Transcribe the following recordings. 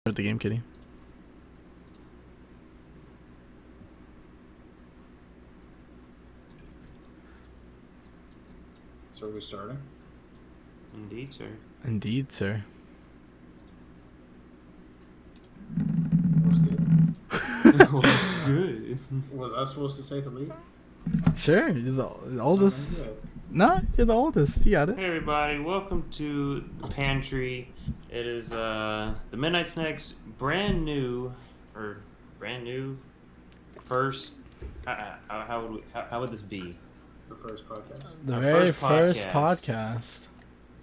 Start the game, Kitty. So are we starting? Indeed, sir. Indeed, sir. What's good? What's good? Was I supposed to take the lead? Sure, you're the oldest. Yeah. No, you're the oldest. You got it. Hey everybody, welcome to the Pantry. It is the Midnight Snacks brand new first. How would this be? The first podcast. The Our very first first podcast.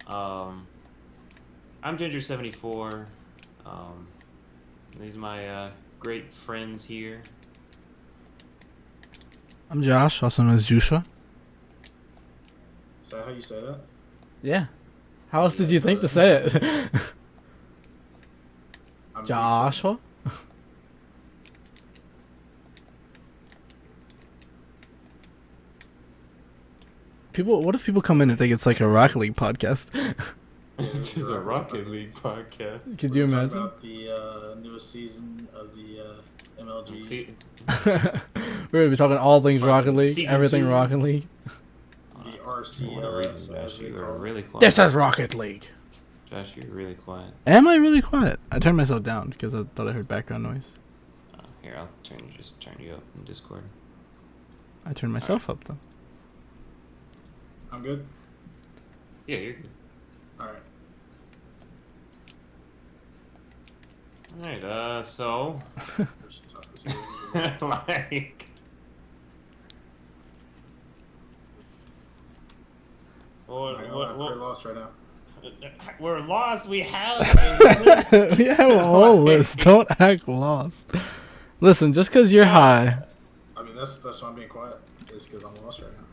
I'm Ginger74. These are my great friends here. I'm Josh, also known as Joshua. Is that how you say that? Yeah. How else did you think to say it? I'm Joshua? What if people come in and think it's like a Rocket League podcast? This is a Rocket League podcast. Could you We're talking imagine? about the newest season of the MLG. See, We're gonna be talking all things Rocket League, Season everything 2. Rocket League. The for whatever RCLS, reason, as Josh, we you call are it. really quiet. This is Rocket League. Josh, you're really quiet. Am I really quiet? I turned myself down because I thought I heard background noise. Here, I'll turn you up in Discord. I turned myself up though. I'm good? Yeah, you're good. Alright. Alright, so We should talk this through. like I know, I'm pretty lost right now. we're lost. We have a list. We have a whole list. Don't act lost. Listen, just because you're high. I mean, that's why I'm being quiet. It's because I'm lost right now.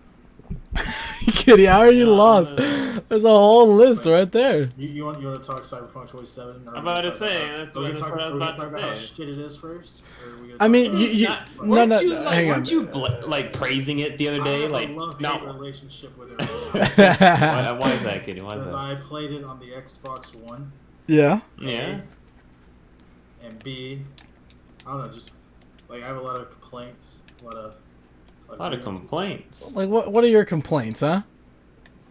Kitty, how are you No, lost? no. There's a whole list right there. You want to talk Cyberpunk 27? I'm about to say, that's what I was about to how say. shit it is first? Or are we gonna I talk mean, about- you Weren't you, hang on. weren't you like praising it the other I day? have Like, a love-hate not relationship with it. why is that, Kitty? Why is Because that? I played it on the Xbox One. Yeah. Yeah. And B, I don't know, just like I have a lot of complaints, a lot of grievances. Complaints. Like, what are your complaints, huh?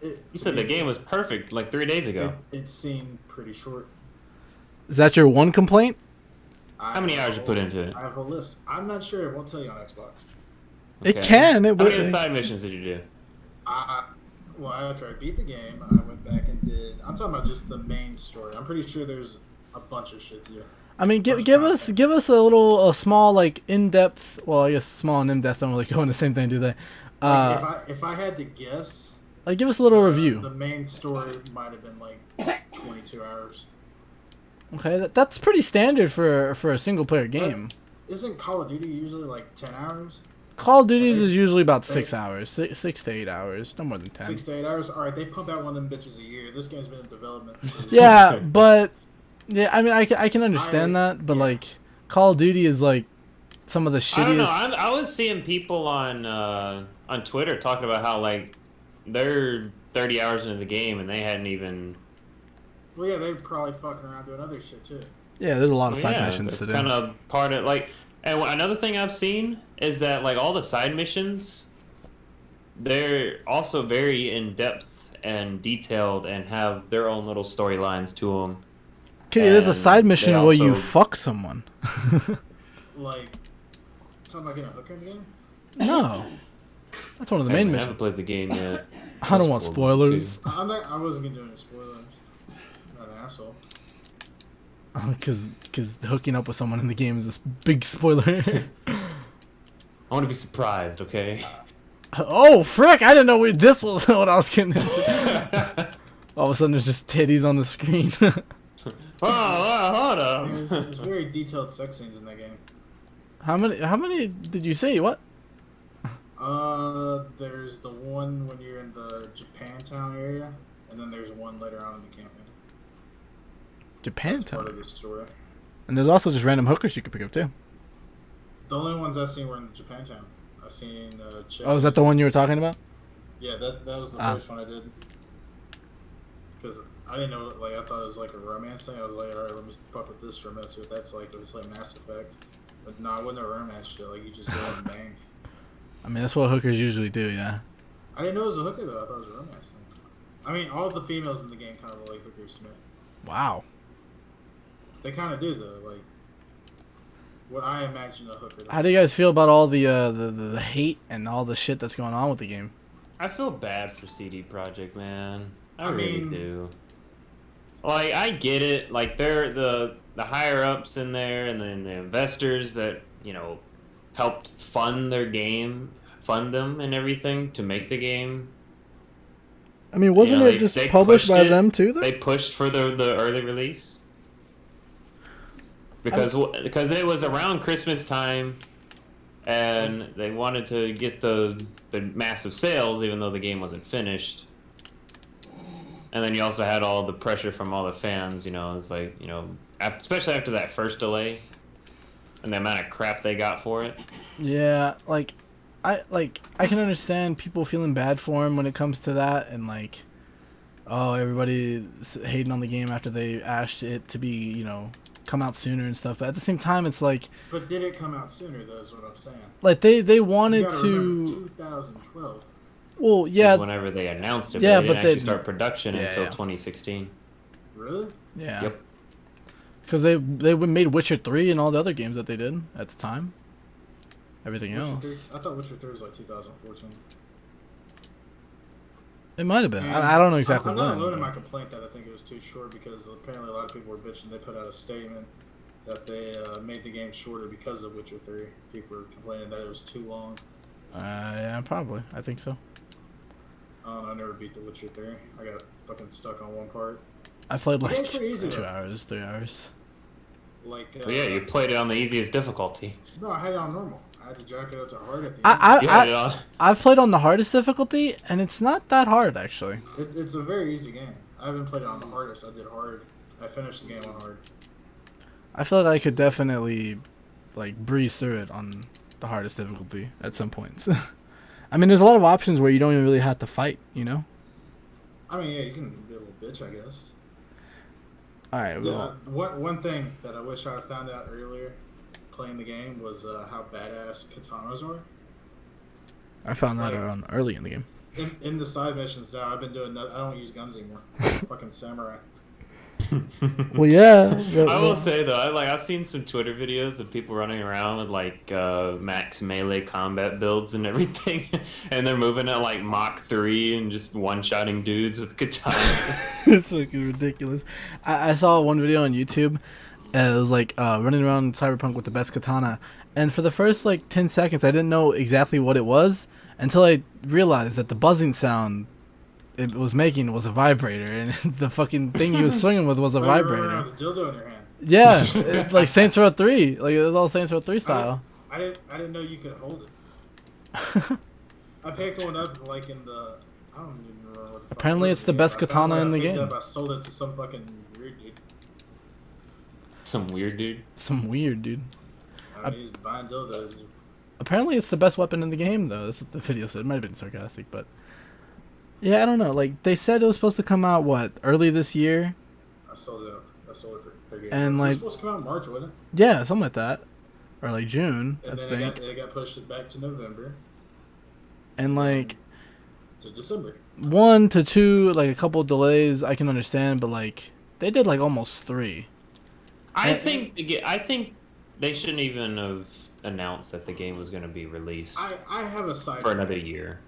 You said the game was perfect like 3 days ago. It seemed pretty short. Is that your one complaint? How many hours you put into it? I have a list. I'm not sure. It won't tell you on Xbox. It Okay. can. It How many would. side missions did you do? Well, after I beat the game, I went back and did. I'm talking about just the main story. I'm pretty sure there's a bunch of shit to do. I mean, give us a small like in depth. Well, I guess small and in depth don't really go in the same thing, do they? If I had to guess, Like, give us a little the review. main story might have been like 22 hours. Okay, that's pretty standard for a single player game. Isn't Call of Duty usually like 10 hours? Call of Duty's is usually about 6 hours, 6 to 8 hours, no more than 10. 6 to 8 hours? Alright, they pump out one of them bitches a year. This game's been in development. For Yeah, but yeah, I mean, I can understand that, but yeah. like, Call of Duty is like some of the shittiest. I don't know. I was seeing people on Twitter talking about how like they're 30 hours into the game and they hadn't even. Well, yeah, they're probably fucking around doing other shit too. Yeah, there's a lot of side missions that's to do. kind of part of like. And another thing I've seen is that like all the side missions, they're also very in depth and detailed and have their own little storylines to them. Kitty, there's a and side mission they where you also- fuck someone. Like, talking about getting a hooker in the game? No, that's one of the I main haven't missions. played the game yet. I don't want spoilers. I wasn't gonna do any spoilers. I'm not an asshole. Because hooking up with someone in the game is a big spoiler. I want to be surprised, okay? Oh, frick! I didn't know this was what I was getting into. All of a sudden, there's just titties on the screen. Hold up. There's very detailed sex scenes in that game. How many did you say? What? There's the one when you're in the Japantown area, and then there's one later on in the campaign. That's part of Japantown. the story. And there's also just random hookers you can pick up too. The only ones I've seen were in Japantown. I've seen chick. Oh, is that the one you were talking about? Yeah, that was the Ah. first one I did. Because I didn't know. Like, I thought it was like a romance thing. I was like, all right, let me fuck with this for a minute. See what that's like. It was like Mass Effect, but no, it wasn't a romance shit. Like, you just go and bang. I mean, that's what hookers usually do, yeah. I didn't know it was a hooker though. I thought it was a romance thing. I mean, all the females in the game kind of look like hookers to me. Wow. They kind of do though. Like, what I imagine a hooker. How do you guys feel about all the hate and all the shit that's going on with the game? I feel bad for CD Projekt, man. I mean, really do. Like, I get it. Like, they're the higher ups in there, and then the investors that helped fund their game, fund them and everything to make the game. I mean, wasn't it just published by them too, though? They pushed for the early release because it was around Christmas time, and they wanted to get the massive sales, even though the game wasn't finished. And then you also had all the pressure from all the fans. It's like especially after that first delay, and the amount of crap they got for it. Yeah, I can understand people feeling bad for him when it comes to that, and everybody's hating on the game after they asked it to be, come out sooner and stuff. But at the same time, it's like. But did it come out sooner? Though, is what I'm saying. Like they wanted to. 2012. Well, yeah. Whenever they announced it, yeah, but they didn't actually start production until 2016. Really? Yeah. Yep. Because they made Witcher 3 and all the other games that they did at the time. Everything Witcher else. 3, I thought Witcher 3 was like 2014. It might have been. And I don't know exactly I'm when. not alone in my complaint that I think it was too short, because apparently a lot of people were bitching. They put out a statement that they made the game shorter because of Witcher 3. People were complaining that it was too long. Yeah, probably. I think so. I never beat The Witcher 3. I got fucking stuck on one part. I played like It's pretty easy, 2 though. hours, 3 hours. Like, Well, yeah, you played it on the easiest difficulty. No, I had it on normal. I had to jack it up to hard at the end. You had it on. I've played on the hardest difficulty, and it's not that hard, actually. It's a very easy game. I haven't played it on the hardest. I did hard. I finished the game on hard. I feel like I could definitely, breeze through it on the hardest difficulty at some points. I mean, there's a lot of options where you don't even really have to fight, I mean, yeah, you can be a little bitch, I guess. All right. Well, One thing that I wish I had found out earlier playing the game was how badass katanas are. I found that out early in the game. In the side missions now, I've been doing. I don't use guns anymore. Fucking samurai. Well, yeah. I will say though, I've seen some Twitter videos of people running around with max melee combat builds and everything, and they're moving at Mach 3 and just one-shotting dudes with katanas. It's fucking ridiculous. I saw one video on YouTube. And it was running around Cyberpunk with the best katana, and for the first 10 seconds, I didn't know exactly what it was until I realized that the buzzing sound it was making was a vibrator, and the fucking thing he was swinging with was a vibrator. The dildo in your hand. Yeah, like Saints Row 3. It was all Saints Row 3 style. I didn't know you could hold it. I picked one up in the. I don't even remember what the fuck Apparently, it's the best katana in the game. I sold it to some fucking weird dude. Some weird dude. Some weird dude. I mean, he's buying dildos. Apparently, it's the best weapon in the game, though. That's what the video said. It might have been sarcastic, but yeah, I don't know. They said it was supposed to come out early this year. I sold it for $30. And it was supposed to come out in March, wasn't it? Yeah, something like that, or June. And I then think. it got pushed back to November. And to December. 1 to 2, a couple of delays I can understand, but they did almost 3. I think they shouldn't even have announced that the game was going to be released. I have a side for another year,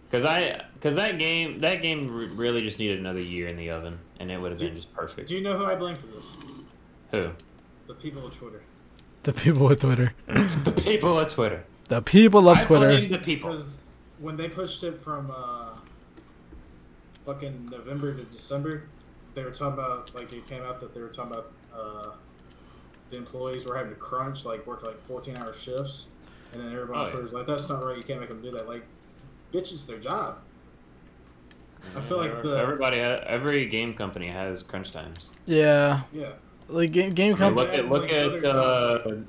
because that game really just needed another year in the oven, and it would have been just perfect. Do you know who I blame for this? Who? The people of Twitter. The people with Twitter. The people at Twitter. The people of Twitter. I blame the people. Because when they pushed it from fucking November to December, they were talking about it came out that they were talking about the employees were having to crunch, work 14-hour shifts, and then everybody on Twitter was like, "That's not right. You can't make them do that." Bitch, it's their job. I feel like every game company has crunch times. Yeah. Yeah. Game company. Look at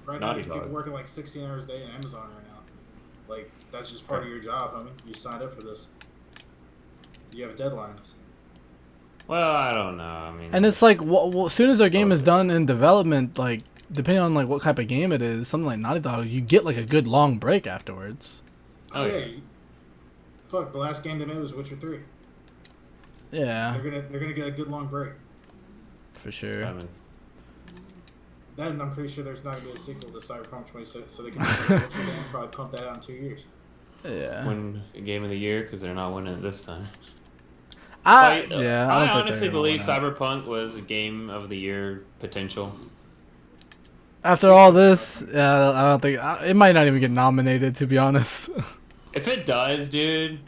right Naughty now, people Dog. working 16 hours a day in Amazon right now. That's just part of your job, homie. You signed up for this. You have deadlines. Well, I don't know. I mean, And it's like, as soon as their game is done in development, like depending on like what type of game it is, something like Naughty Dog, you get like a good long break afterwards. Oh yeah. Fuck, the last game they made was Witcher 3. Yeah. They're gonna get a good long break. For sure. I mean, that, and I'm pretty sure there's not gonna be a sequel to Cyberpunk 26, so they can probably pump that out in 2 years. Yeah. Win Game of the Year because they're not winning it this time. I honestly believe Cyberpunk was a Game of the Year potential. After all this, I don't think it might not even get nominated. To be honest. If it does, dude.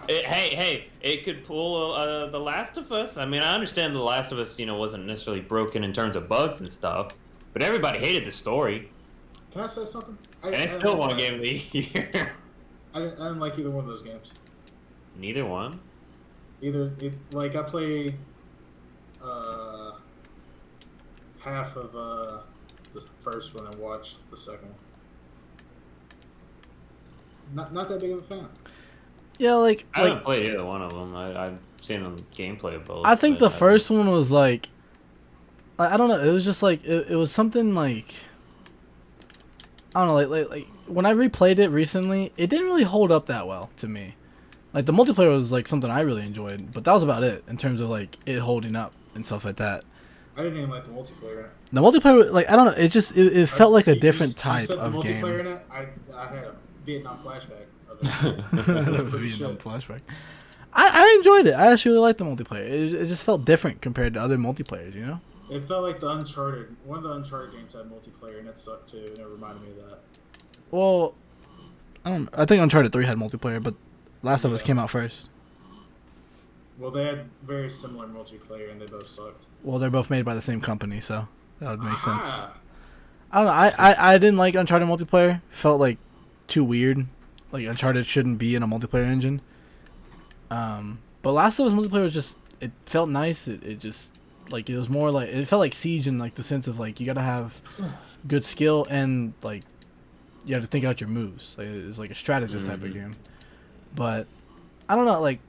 It could pull The Last of Us. I mean, I understand The Last of Us, wasn't necessarily broken in terms of bugs and stuff, but everybody hated the story. Can I say something? And I still won a Game of the Year. I didn't like either one of those games. Neither one? I played half of the first one and watched the second one. Not that big of a fan. Yeah, I haven't played either one of them. I've seen the gameplay of both. I think the first one was like, I don't know. It was just like it was something like, I don't know. Like when I replayed it recently, it didn't really hold up that well to me. Like the multiplayer was like something I really enjoyed, but that was about it in terms of like it holding up and stuff like that. I didn't even like the multiplayer. The multiplayer, like I don't know, it felt like a different type of the game. Multiplayer in it, I had a Vietnam flashback of it. Vietnam flashback. I enjoyed it. I actually really liked the multiplayer. It just felt different compared to other multiplayers, you know? It felt like one of the Uncharted games had multiplayer, and it sucked too, and it reminded me of that. Well, I think Uncharted 3 had multiplayer, but Last of Us came out first. Well, they had very similar multiplayer, and they both sucked. Well, they're both made by the same company, so that would make sense. I don't know. I didn't like Uncharted multiplayer. Felt like too weird. Like Uncharted shouldn't be in a multiplayer engine. But Last of Us multiplayer was just, it felt nice. It just like it was more like, it felt like Siege in like the sense of like you gotta have good skill and like you have to think out your moves. Like, it's like a strategist type of game. But I don't know, like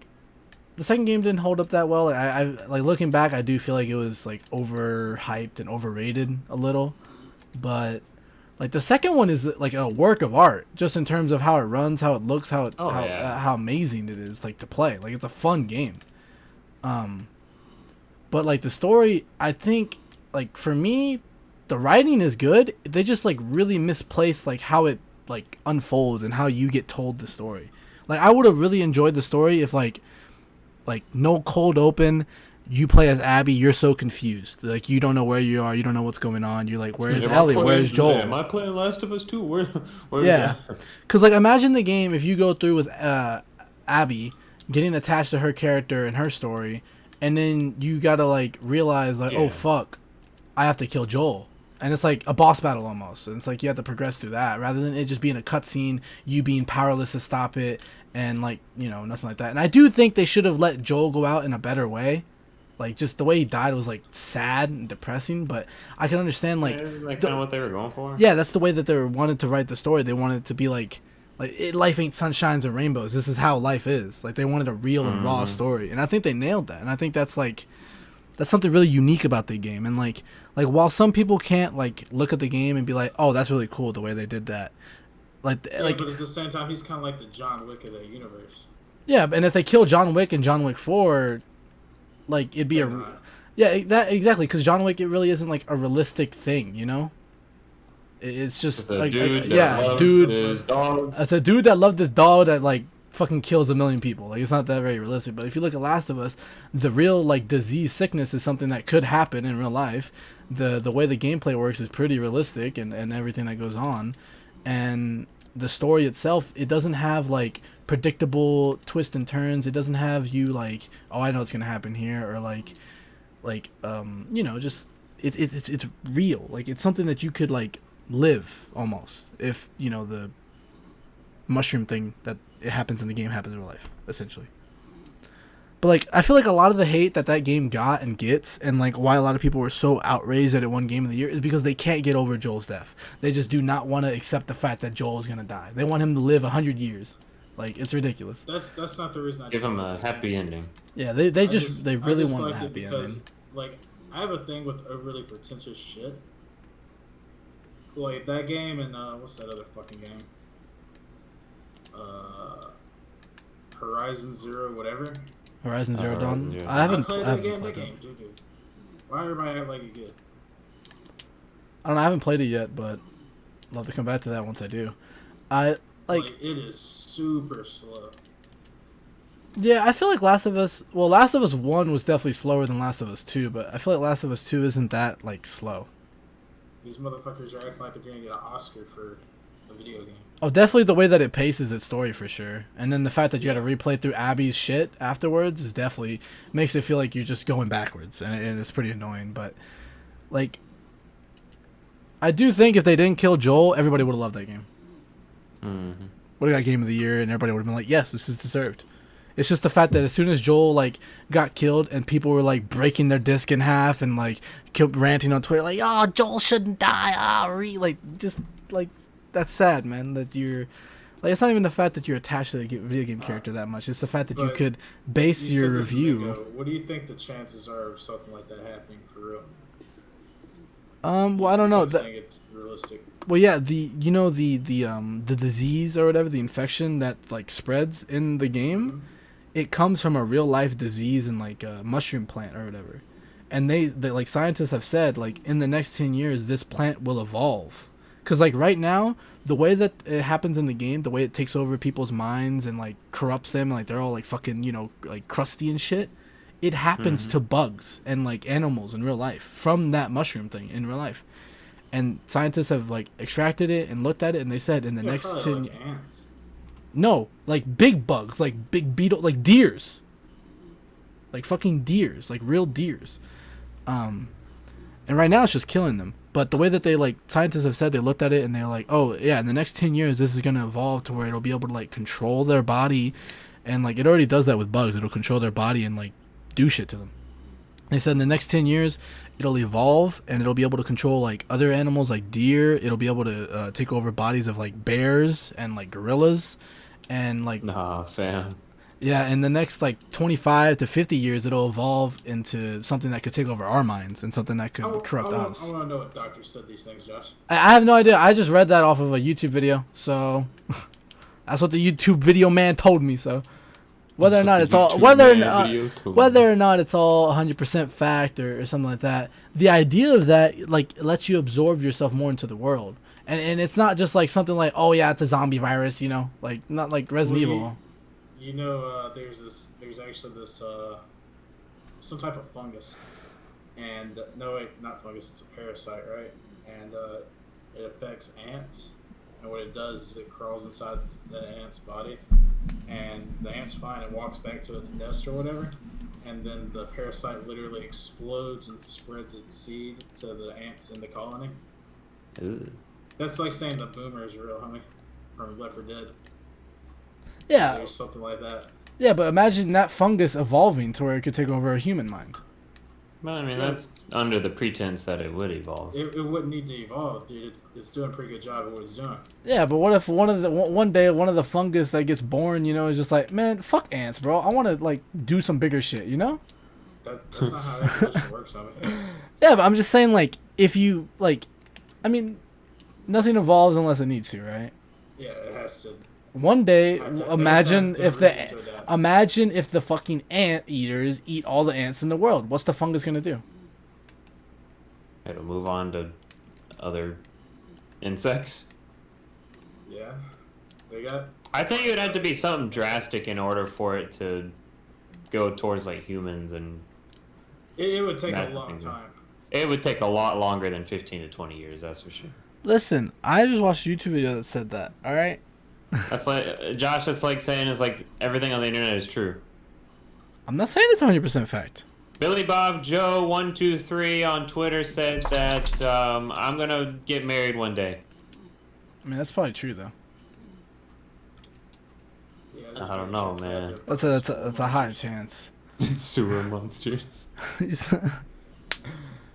the second game didn't hold up that well. Like, I like looking back, I do feel like it was like overhyped and overrated a little. But like the second one is like a work of art, just in terms of how it runs, how it looks, how amazing it is like to play. Like it's a fun game. But like the story, I think like for me, the writing is good. They just like really misplaced like how it like unfolds and how you get told the story. Like I would have really enjoyed the story if like no cold open, you play as Abby, you're so confused. Like you don't know where you are, you don't know what's going on. You're like, where's Ellie? Where's Joel? Am I playing Last of Us 2? Where yeah. Cuz like imagine the game if you go through with Abby getting attached to her character and her story, and then you got to like realize like, oh fuck, I have to kill Joel. And it's like a boss battle almost. And it's like you have to progress through that rather than it just being a cutscene, you being powerless to stop it, and like, you know, nothing like that. And I do think they should have let Joel go out in a better way. Like just the way he died was like sad and depressing, but I can understand like kind of what they were going for. Yeah, that's the way that they wanted to write the story. They wanted it to be like life ain't sunshines and rainbows. This is how life is. Like they wanted a real and raw story, and I think they nailed that. And I think that's something really unique about the game. And like while some people can't like look at the game and be like, oh, that's really cool the way they did that. But at the same time, he's kind of like the John Wick of the universe. Yeah, and if they kill John Wick in John Wick 4, like it'd be that exactly, because John Wick, it really isn't like a realistic thing, you know. It's just like dude. It's a dude that loved this dog that like fucking kills 1 million people. Like it's not that very realistic. But if you look at Last of Us, the real like disease sickness is something that could happen in real life. The way the gameplay works is pretty realistic, and everything that goes on, and the story itself, it doesn't have like predictable twists and turns. It doesn't have you like, oh, I know what's gonna happen here, or like you know, just it's real. Like it's something that you could like live almost, if you know the mushroom thing that it happens in the game happens in real life, essentially. But like I feel like a lot of the hate that game got and gets, and like why a lot of people were so outraged that it won Game of the Year, is because they can't get over Joel's death. They just do not want to accept the fact that Joel is gonna die. They want him to live 100 years, Like, it's ridiculous. That's not the reason I Give him a happy ending. Yeah, they really want a happy because, ending. like, I have a thing with overly pretentious shit. Like that game and what's that other fucking game? Horizon Zero, whatever. Horizon Zero Dawn. Zero. I haven't played played that game, dude. Why everybody act like it good? I don't know. I haven't played it yet, but I'll love to come back to that once I do. I like it is super slow. Yeah, I feel like Last of Us 1 was definitely slower than Last of Us 2, but I feel like Last of Us 2 isn't that like slow. These motherfuckers are acting like they're gonna get an Oscar for a video game. Oh, definitely the way that it paces its story for sure. And then the fact that you got to replay through Abby's shit afterwards is definitely makes it feel like you're just going backwards, and it's pretty annoying. But like, I do think if they didn't kill Joel, everybody would have loved that game. Mm-hmm. Would have got Game of the Year, and everybody would have been like, "Yes, this is deserved." It's just the fact that as soon as Joel like got killed and people were like breaking their disc in half and like ranting on Twitter like, "Oh, Joel shouldn't die," just like that's sad, man. That you're like, it's not even the fact that you're attached to the video game character that much. It's the fact that you could base your review. What do you think the chances are of something like that happening for real? Well, I don't know. I'm saying it's realistic. Well, yeah, the disease or whatever, the infection that like spreads in the game. Mm-hmm. It comes from a real life disease in like a mushroom plant or whatever, and they like scientists have said like in the next 10 years this plant will evolve, because like right now the way that it happens in the game, the way it takes over people's minds and like corrupts them, like they're all like fucking like crusty and shit. It happens to bugs and like animals in real life from that mushroom thing in real life, and scientists have like extracted it and looked at it, and they said in the next 10 like ants. No, like big bugs, like big beetle, like deers. Like fucking deers, like real deers. And right now it's just killing them. But the way that they like scientists have said, they looked at it and they're like, "Oh, yeah, in the next 10 years this is going to evolve to where it'll be able to like control their body, and like it already does that with bugs. It'll control their body and like do shit to them." They said in the next 10 years it'll evolve and it'll be able to control like other animals like deer. It'll be able to take over bodies of like bears and like gorillas. And like, nah, fam. Yeah, in the next like 25 to 50 years, it'll evolve into something that could take over our minds and something that could corrupt us. I want to know what doctors said these things, Josh. I have no idea. I just read that off of a YouTube video, so that's what the YouTube video man told me. So whether or not it's all 100% fact or something like that, the idea of that like lets you absorb yourself more into the world. And it's not just like something like, oh yeah, it's a zombie virus, like not like Resident Evil. There's actually this some type of fungus, and no, wait, not fungus, it's a parasite, right? And it affects ants, and what it does is it crawls inside the ant's body, and the ant's fine and walks back to its nest or whatever, and then the parasite literally explodes and spreads its seed to the ants in the colony. Ooh. That's like saying the boomer is real, homie, from Left 4 Dead. Yeah. Or something like that. Yeah, but imagine that fungus evolving to where it could take over a human mind. Well, I mean, that's under the pretense that it would evolve. It wouldn't need to evolve, dude. It's doing a pretty good job of what it's doing. Yeah, but what if one day one of the fungus that gets born, is just like, man, fuck ants, bro. I want to like do some bigger shit, That's not how evolution works, homie. Yeah, but I'm just saying, like, if you like, I mean, nothing evolves unless it needs to, right? Yeah, it has to. One day, imagine if the fucking ant eaters eat all the ants in the world. What's the fungus gonna do? It'll move on to other insects. Yeah, they got. I think it would have to be something drastic in order for it to go towards like humans, and it would take a long time. It would take a lot longer than 15 to 20 years, that's for sure. Listen, I just watched a YouTube video that said that. All right. That's like Josh. That's like saying is like everything on the internet is true. I'm not saying it's 100% fact. Billy Bob Joe 123 on Twitter said that I'm gonna get married one day. I mean, that's probably true though. Yeah, I don't know, man. That's a high chance. Sewer monsters.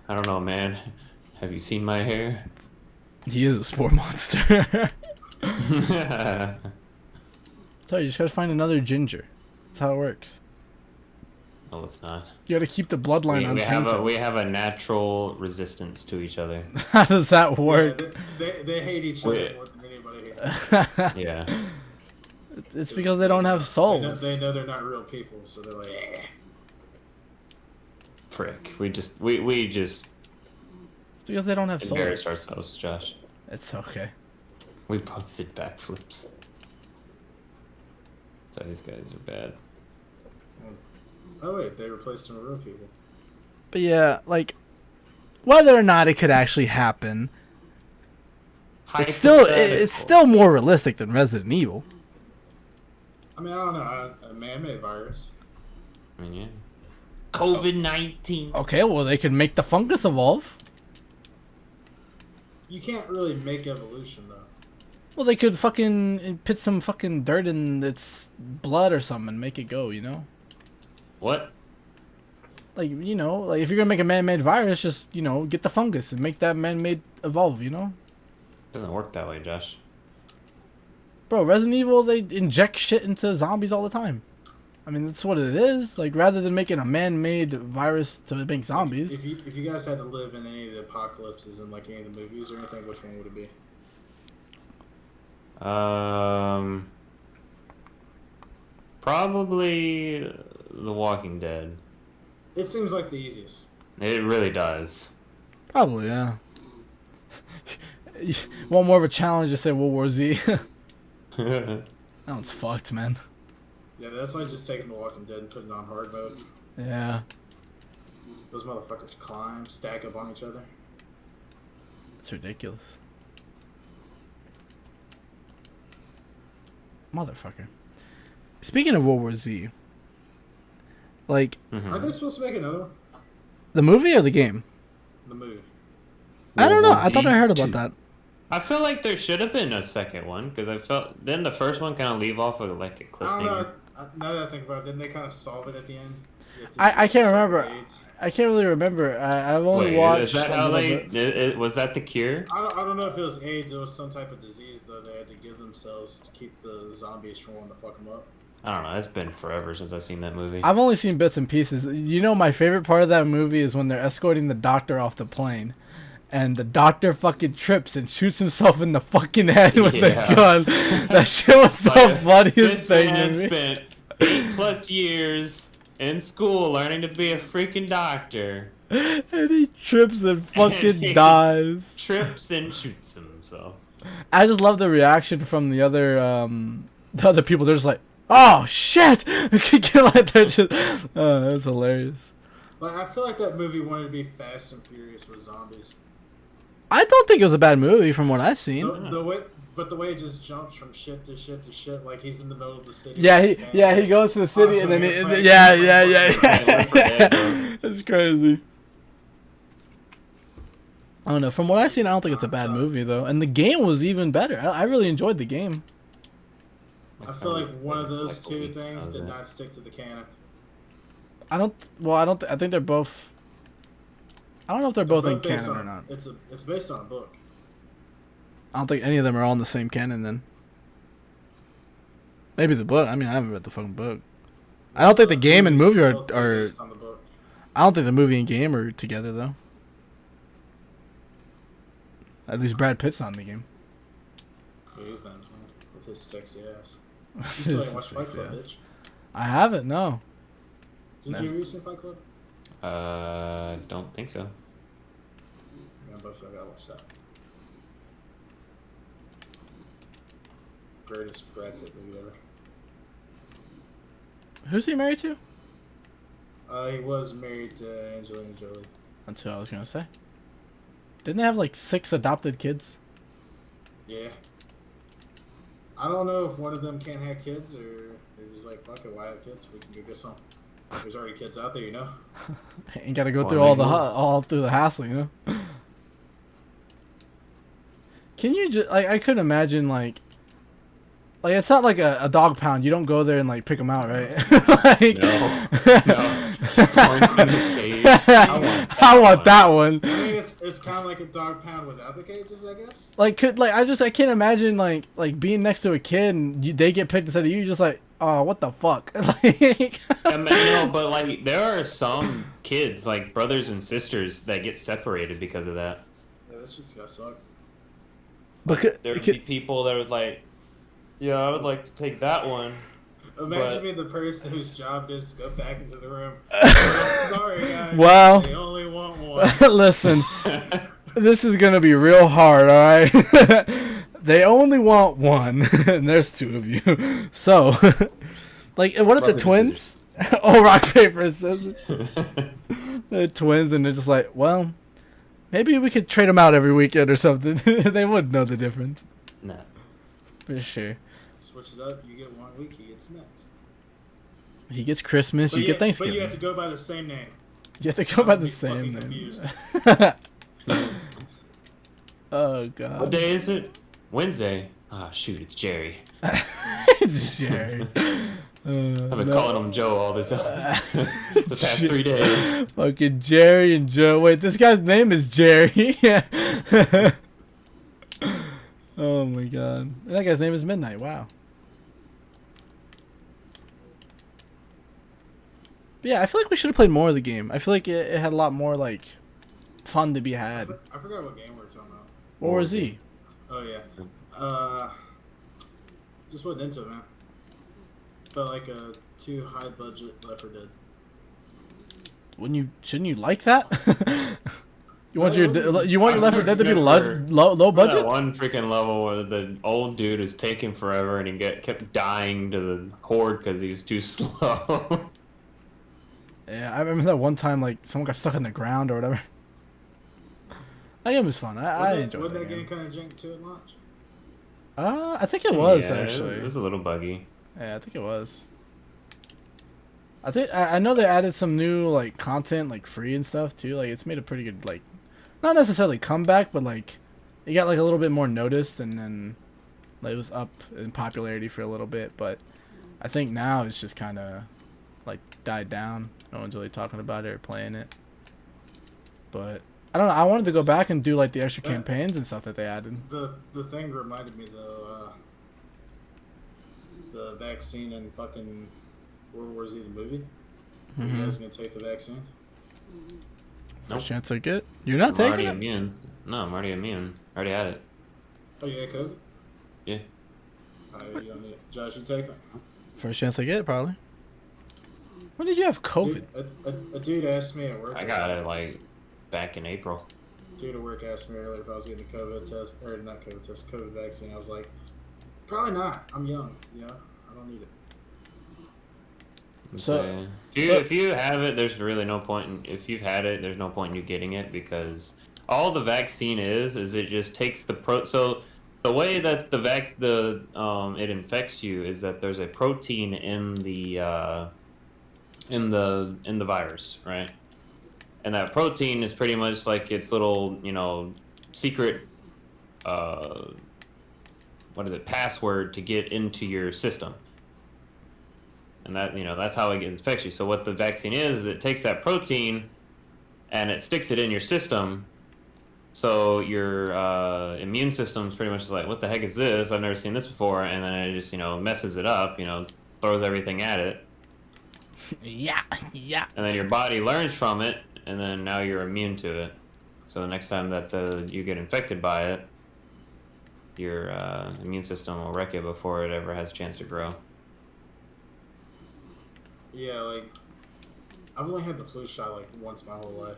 I don't know, man. Have you seen my hair? He is a spore monster. Tell you just gotta find another ginger. That's how it works. No, it's not. You gotta keep the bloodline untainted. We have a natural resistance to each other. How does that work? Yeah, they hate each other more than anybody hates. Yeah. It's because they don't have souls. They know they're not real people, so they're like, eh. Frick. We just It's because they don't have souls. embarrassed ourselves, Josh. It's okay. We both did backflips. So these guys are bad. Oh wait, they replaced them with real people. But yeah, like, whether or not it could actually happen, it's still more realistic than Resident Evil. I mean, I don't know, a man-made virus. I mean, yeah. COVID-19. Okay, well, they could make the fungus evolve. You can't really make evolution, though. Well, they could fucking put some fucking dirt in its blood or something and make it go, you know? What? Like, you know, like if you're gonna make a man-made virus, just, you know, get the fungus and make that man-made evolve, you know? Doesn't work that way, Josh. Bro, Resident Evil, they inject shit into zombies all the time. I mean, that's what it is. Like, rather than making a man-made virus to make zombies. If you guys had to live in any of the apocalypses in like any of the movies or anything, which one would it be? Probably The Walking Dead. It seems like the easiest. It really does. Probably, yeah. Want more of a challenge, just say World War Z. That one's fucked, man. Yeah, that's like just taking The Walking Dead and putting it on hard mode. Yeah. Those motherfuckers climb, stack up on each other. It's ridiculous. Motherfucker. Speaking of World War Z, like... Are they supposed to make another one? The movie or the game? The movie. I don't know. I thought I heard about that. I feel like there should have been a second one, because I felt... Didn't the first one kind of leave off with like a cliffhanger? I don't know. Now that I think about it, didn't they kind of solve it at the end? I can't remember. I can't really remember. I've only watched... Is that how they... was that the cure? I don't know if it was AIDS. It was some type of disease, though, they had to give themselves to keep the zombies from wanting to fuck them up. I don't know. It's been forever since I've seen that movie. I've only seen bits and pieces. You know, my favorite part of that movie is when they're escorting the doctor off the plane. And the doctor fucking trips and shoots himself in the fucking head with a gun. That shit was the funniest thing to me. This man spent 8+ years in school learning to be a freaking doctor. And he trips and fucking dies. Trips and shoots himself. I just love the reaction from the other people. They're just like, oh shit! They're just, that's hilarious. Like, I feel like that movie wanted to be Fast and Furious with zombies. I don't think it was a bad movie from what I've seen. The way it just jumps from shit to shit to shit, like he's in the middle of the city. Yeah, he goes to the city and then yeah. It's crazy. I don't know. From what I've seen, I don't think it's a bad movie though, and the game was even better. I really enjoyed the game. I feel like one of those two things did not stick to the canon. I think they're both. I don't know if they're both in canon or not. It's based on a book. I don't think any of them are all in the same canon then. Maybe the book. I mean, I haven't read the fucking book. I don't think the game and movie are. Based on the book. I don't think the movie and game are together though. At least Brad Pitt's not in the game. Yeah, he's not with his sexy ass. You still ain't watched Fight Club, bitch. I haven't. No. Did you recently Fight Club? Don't think so. Yeah, but I gotta watch that. Greatest Brad Pitt movie ever. Who's he married to? He was married to Angelina Jolie. That's who I was gonna say. Didn't they have like 6 adopted kids? Yeah. I don't know if one of them can't have kids or they're just like, fuck it, why have kids? We can go get some. There's already kids out there, you know. Ain't gotta go through all through the hassle, you know. Can you just like? I couldn't imagine like it's not like a dog pound. You don't go there and like pick them out, right? Like, no. I want that one. I mean, it's it's kind of like a dog pound without the cages, I guess. I can't imagine like being next to a kid and they get picked instead of you. Just like, oh, what the fuck? But like there are some kids, like brothers and sisters, that get separated because of that. Yeah, that shit's gotta suck. But there would be people that would like, yeah, I would like to take that one. Imagine being the person whose job is to go back into the room. Sorry, guys. Wow. They only want one. Listen, this is gonna be real hard. All right. They only want one, and there's two of you. So, like, what if the twins? Oh, rock paper scissors. They're twins, and they're just like, well, maybe we could trade them out every weekend or something. They wouldn't know the difference. Nah. For sure. Switch it up. You get 1 week. He gets next. He gets Christmas. You get Thanksgiving. But you have to go by the same name. You have to go by the same name. Oh God. What day is it? Wednesday. Oh shoot, it's Jerry. It's Jerry. I've been calling him Joe all this the past 3 days. Fucking Jerry and Joe. Wait, this guy's name is Jerry. Oh my God. And that guy's name is Midnight. Wow. But yeah, I feel like we should have played more of the game. I feel like it had a lot more like fun to be had. I forgot what game we were talking about. What was he? Oh yeah. Just wasn't into it, man. Felt like a too high budget Left 4 Dead. Shouldn't you like that? You want your Left 4 Dead to be low budget? That one freaking level where the old dude is taking forever and he kept dying to the horde because he was too slow. Yeah, I remember that one time like someone got stuck in the ground or whatever. That game was fun. I enjoyed Wasn't that that game. kind of jank too at launch? I think it was Yeah, actually. It was a little buggy. Yeah, I think it was. I know they added some new like content like free and stuff too. Like it's made a pretty good like, not necessarily comeback, but like it got like a little bit more noticed and then like, it was up in popularity for a little bit. But I think now it's just kind of like died down. No one's really talking about it or playing it. But I don't know. I wanted to go back and do like the extra campaigns and stuff that they added. The thing reminded me though, the vaccine in fucking World War Z the movie. Mm-hmm. You guys gonna take the vaccine? Nope. Chance I get. You're not I'm taking already it. immune. No, I'm already immune. I already had it. Oh, you had COVID? Yeah. You don't need it. Josh, you take it? First chance I get, probably. When did you have COVID? A dude asked me at work. I got it like back in April. Dude at work asked me earlier if I was getting the COVID test, or not COVID test, COVID vaccine. I was like, probably not. I'm young, you know? I don't need it. So, if you have it, there's really no point. If you've had it, there's no point in you getting it because all the vaccine is it just takes the So the way that it infects you is that there's a protein in the virus, right? And that protein is pretty much like its little, secret, password to get into your system. And that, that's how it infects you. So what the vaccine is it takes that protein and it sticks it in your system. So your immune system's pretty much like, what the heck is this? I've never seen this before. And then it just, messes it up, throws everything at it. Yeah. And then your body learns from it, and then now you're immune to it. So the next time that you get infected by it, your immune system will wreck it before it ever has a chance to grow. Yeah, like, I've only had the flu shot, like, once my whole life.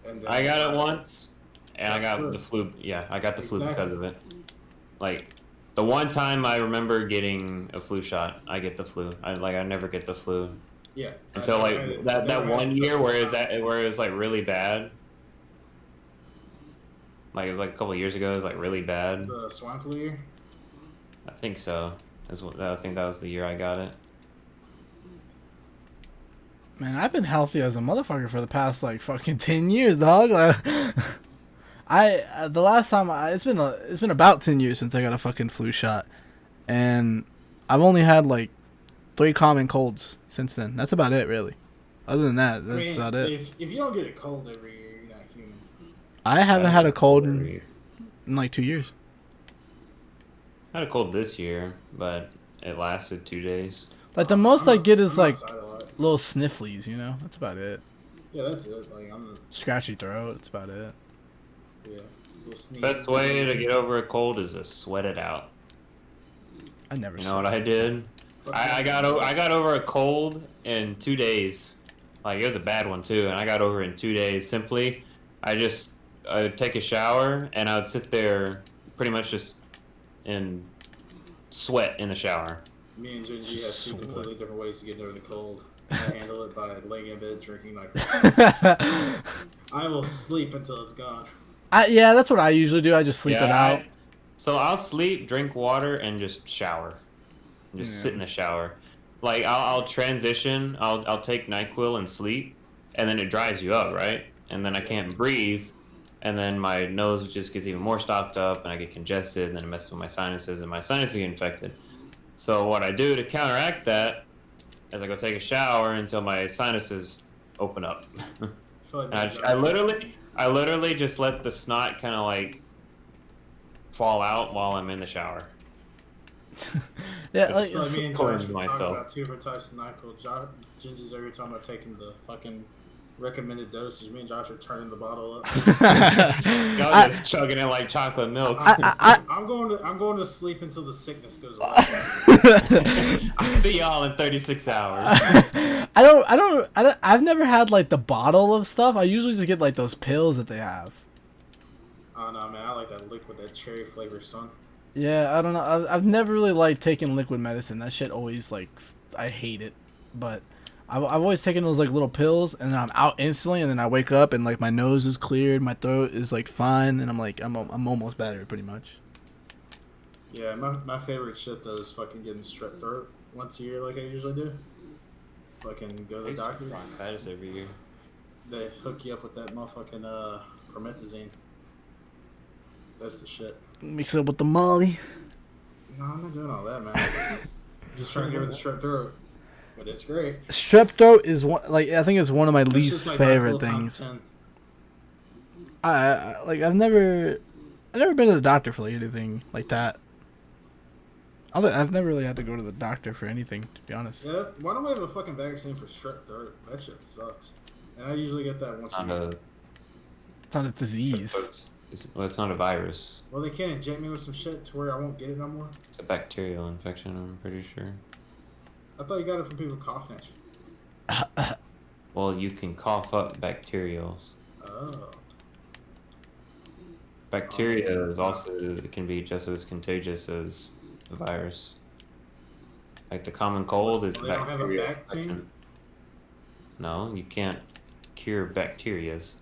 And then I got it once, and I got the flu. Yeah, I got the flu because of it. Like, the one time I remember getting a flu shot, I get the flu. I never get the flu. Yeah. Until like that 1 year where it was like really bad. Like it was like a couple of years ago. It was like really bad. The swine flu year. I think so. I think that was the year I got it. Man, I've been healthy as a motherfucker for the past like fucking 10 years, dog. The last time it's been about 10 years since I got a fucking flu shot, and I've only had like 3 common colds since then. That's about it, really. Other than that, that's about it. If you don't get a cold every year, you're not human. I haven't had a cold every year. in like 2 years. I had a cold this year, but it lasted 2 days. Like the most I get is I'm like outside a lot. little snifflies, you know. That's about it. Yeah, that's it. Like I'm. Scratchy throat. That's about it. Yeah. Little sneezes. Best way to get over a cold is to sweat it out. I never. You know what I did? I got over a cold in 2 days. Like it was a bad one too, and I got over it in 2 days. Simply, I would take a shower and I would sit there pretty much just in sweat in the shower. Me and Gingy have two completely different ways to get over the cold. I handle it by laying in bed drinking NyQuil. I will sleep until it's gone. Yeah, that's what I usually do. I just sleep it out. So I'll sleep, drink water, and just shower. Just sit in the shower. Like I'll transition. I'll take NyQuil and sleep, and then it dries you up, right? And then I can't breathe, and then my nose just gets even more stopped up, and I get congested, and then it messes with my sinuses, and my sinuses get infected. So what I do to counteract that is I go take a shower until my sinuses open up. I literally just let the snot kind of like fall out while I'm in the shower. Yeah, like So me and Josh were talking myself. about two different types of NyQuil. Gingy's every time I'm taking the fucking recommended dosage. Me and Josh are turning the bottle up. Y'all just chugging it like chocolate milk. I'm going to sleep until the sickness goes away. I'll see y'all in 36 hours. I've never had like the bottle of stuff. I usually just get like those pills that they have. Oh no, man! I like that liquid, that cherry flavor, son. Yeah, I don't know. I've never really liked taking liquid medicine. That shit always like, I hate it. But I've always taken those like little pills, and then I'm out instantly, and then I wake up and like my nose is cleared, my throat is like fine, and I'm like I'm almost better pretty much. Yeah, my favorite shit though is fucking getting strep throat once a year, like I usually do. Fucking go to the doctor. Bronchitis every year. They hook you up with that motherfucking promethazine. That's the shit. Mix it up with the Molly. No, I'm not doing all that, man. I'm just trying to get rid of the strep throat. But it's great. Strep throat is one, like I think it's one of my least favorite things. I've never been to the doctor for like anything like that. I've never really had to go to the doctor for anything, to be honest. Yeah, why don't we have a fucking vaccine for strep throat? That shit sucks. And I usually get that once a year. It's not a disease. It's not a virus. Well, they can't inject me with some shit to where I won't get it no more. It's a bacterial infection, I'm pretty sure. I thought you got it from people coughing at you. Well, you can cough up bacterials. Oh. Bacteria is also, it can be just as contagious as the virus. Like the common cold is They don't have a vaccine? No, you can't cure bacterias.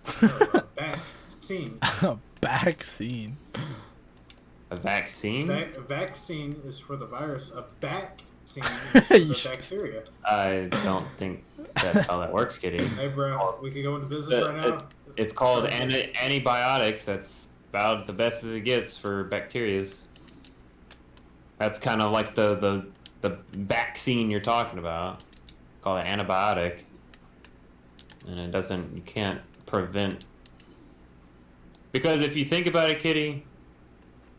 A vaccine. A vaccine. A vaccine? A vaccine is for the virus. A vaccine is for the bacteria. I don't think that's how that works, Kitty. Hey, bro, we can go into business right now. It's called antibiotics. That's about the best as it gets for bacterias. That's kind of like the vaccine you're talking about. Called an antibiotic. And you can't prevent. Because if you think about it, Kitty,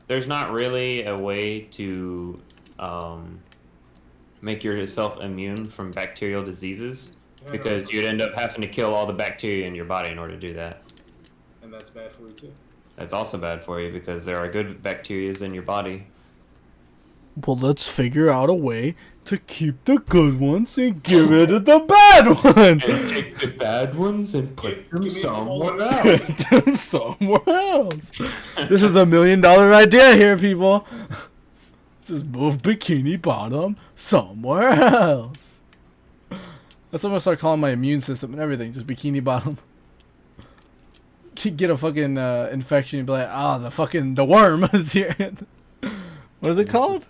there's not really a way to make yourself immune from bacterial diseases, because you'd end up having to kill all the bacteria in your body in order to do that. And that's bad for you too. That's also bad for you because there are good bacteria in your body. Well, let's figure out a way to keep the good ones and get rid of the bad ones. And take the bad ones and put them somewhere else. Put them somewhere else. This is $1 million idea here, people. Just move Bikini Bottom somewhere else. That's what I'm gonna start calling my immune system and everything. Just Bikini Bottom. Get a fucking infection and be like, the worm is here. What is it called?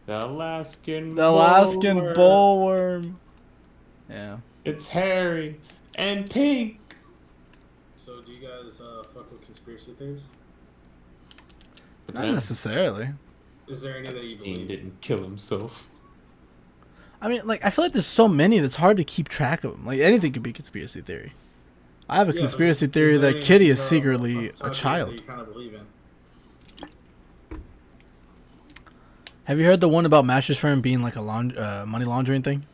The Alaskan bullworm. Yeah. It's hairy and pink. So, do you guys fuck with conspiracy theories? Not necessarily. Is there any that you believe? He didn't kill himself. I mean, like, I feel like there's so many that's hard to keep track of them. Like, anything could be conspiracy theory. I have a Yeah, but conspiracy is theory there that Kitty anything is secretly a on top of it child. that you kind of believe in? Have you heard the one about Mattress Firm being like a money laundering thing?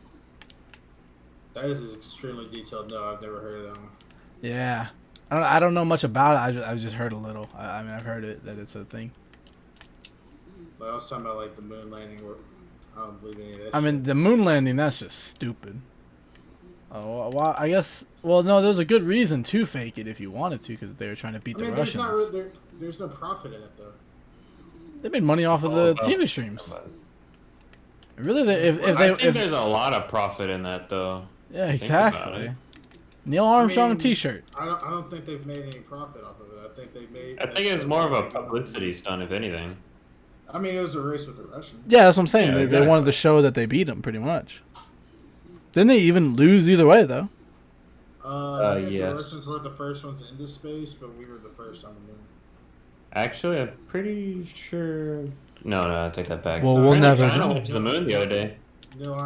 That is extremely detailed. No, I've never heard of that one. Yeah. I don't know much about it. I just heard a little. I mean, I've heard it that it's a thing. Like, I was talking about like the moon landing. Where I don't believe any of that. I mean, shit. the moon landing, that's just stupid. Oh, well, I guess. Well, no, there's a good reason to fake it if you wanted to, because they were trying to beat the Russians. There's no profit in it though. They made money off of the TV streams. Really, I think there's a lot of profit in that, though. Yeah, exactly. Neil Armstrong T-shirt. I don't think they've made any profit off of it. I think they made. I think it was more of a publicity stunt, if anything. I mean, it was a race with the Russians. Yeah, that's what I'm saying. Yeah, they exactly. wanted to show that they beat them, pretty much. Didn't they even lose either way, though? I think yes. the Russians were the first ones into space, but we were the first on the moon. Actually, I'm pretty sure. No, I take that back. Well, we'll never China know. went to the moon the other day.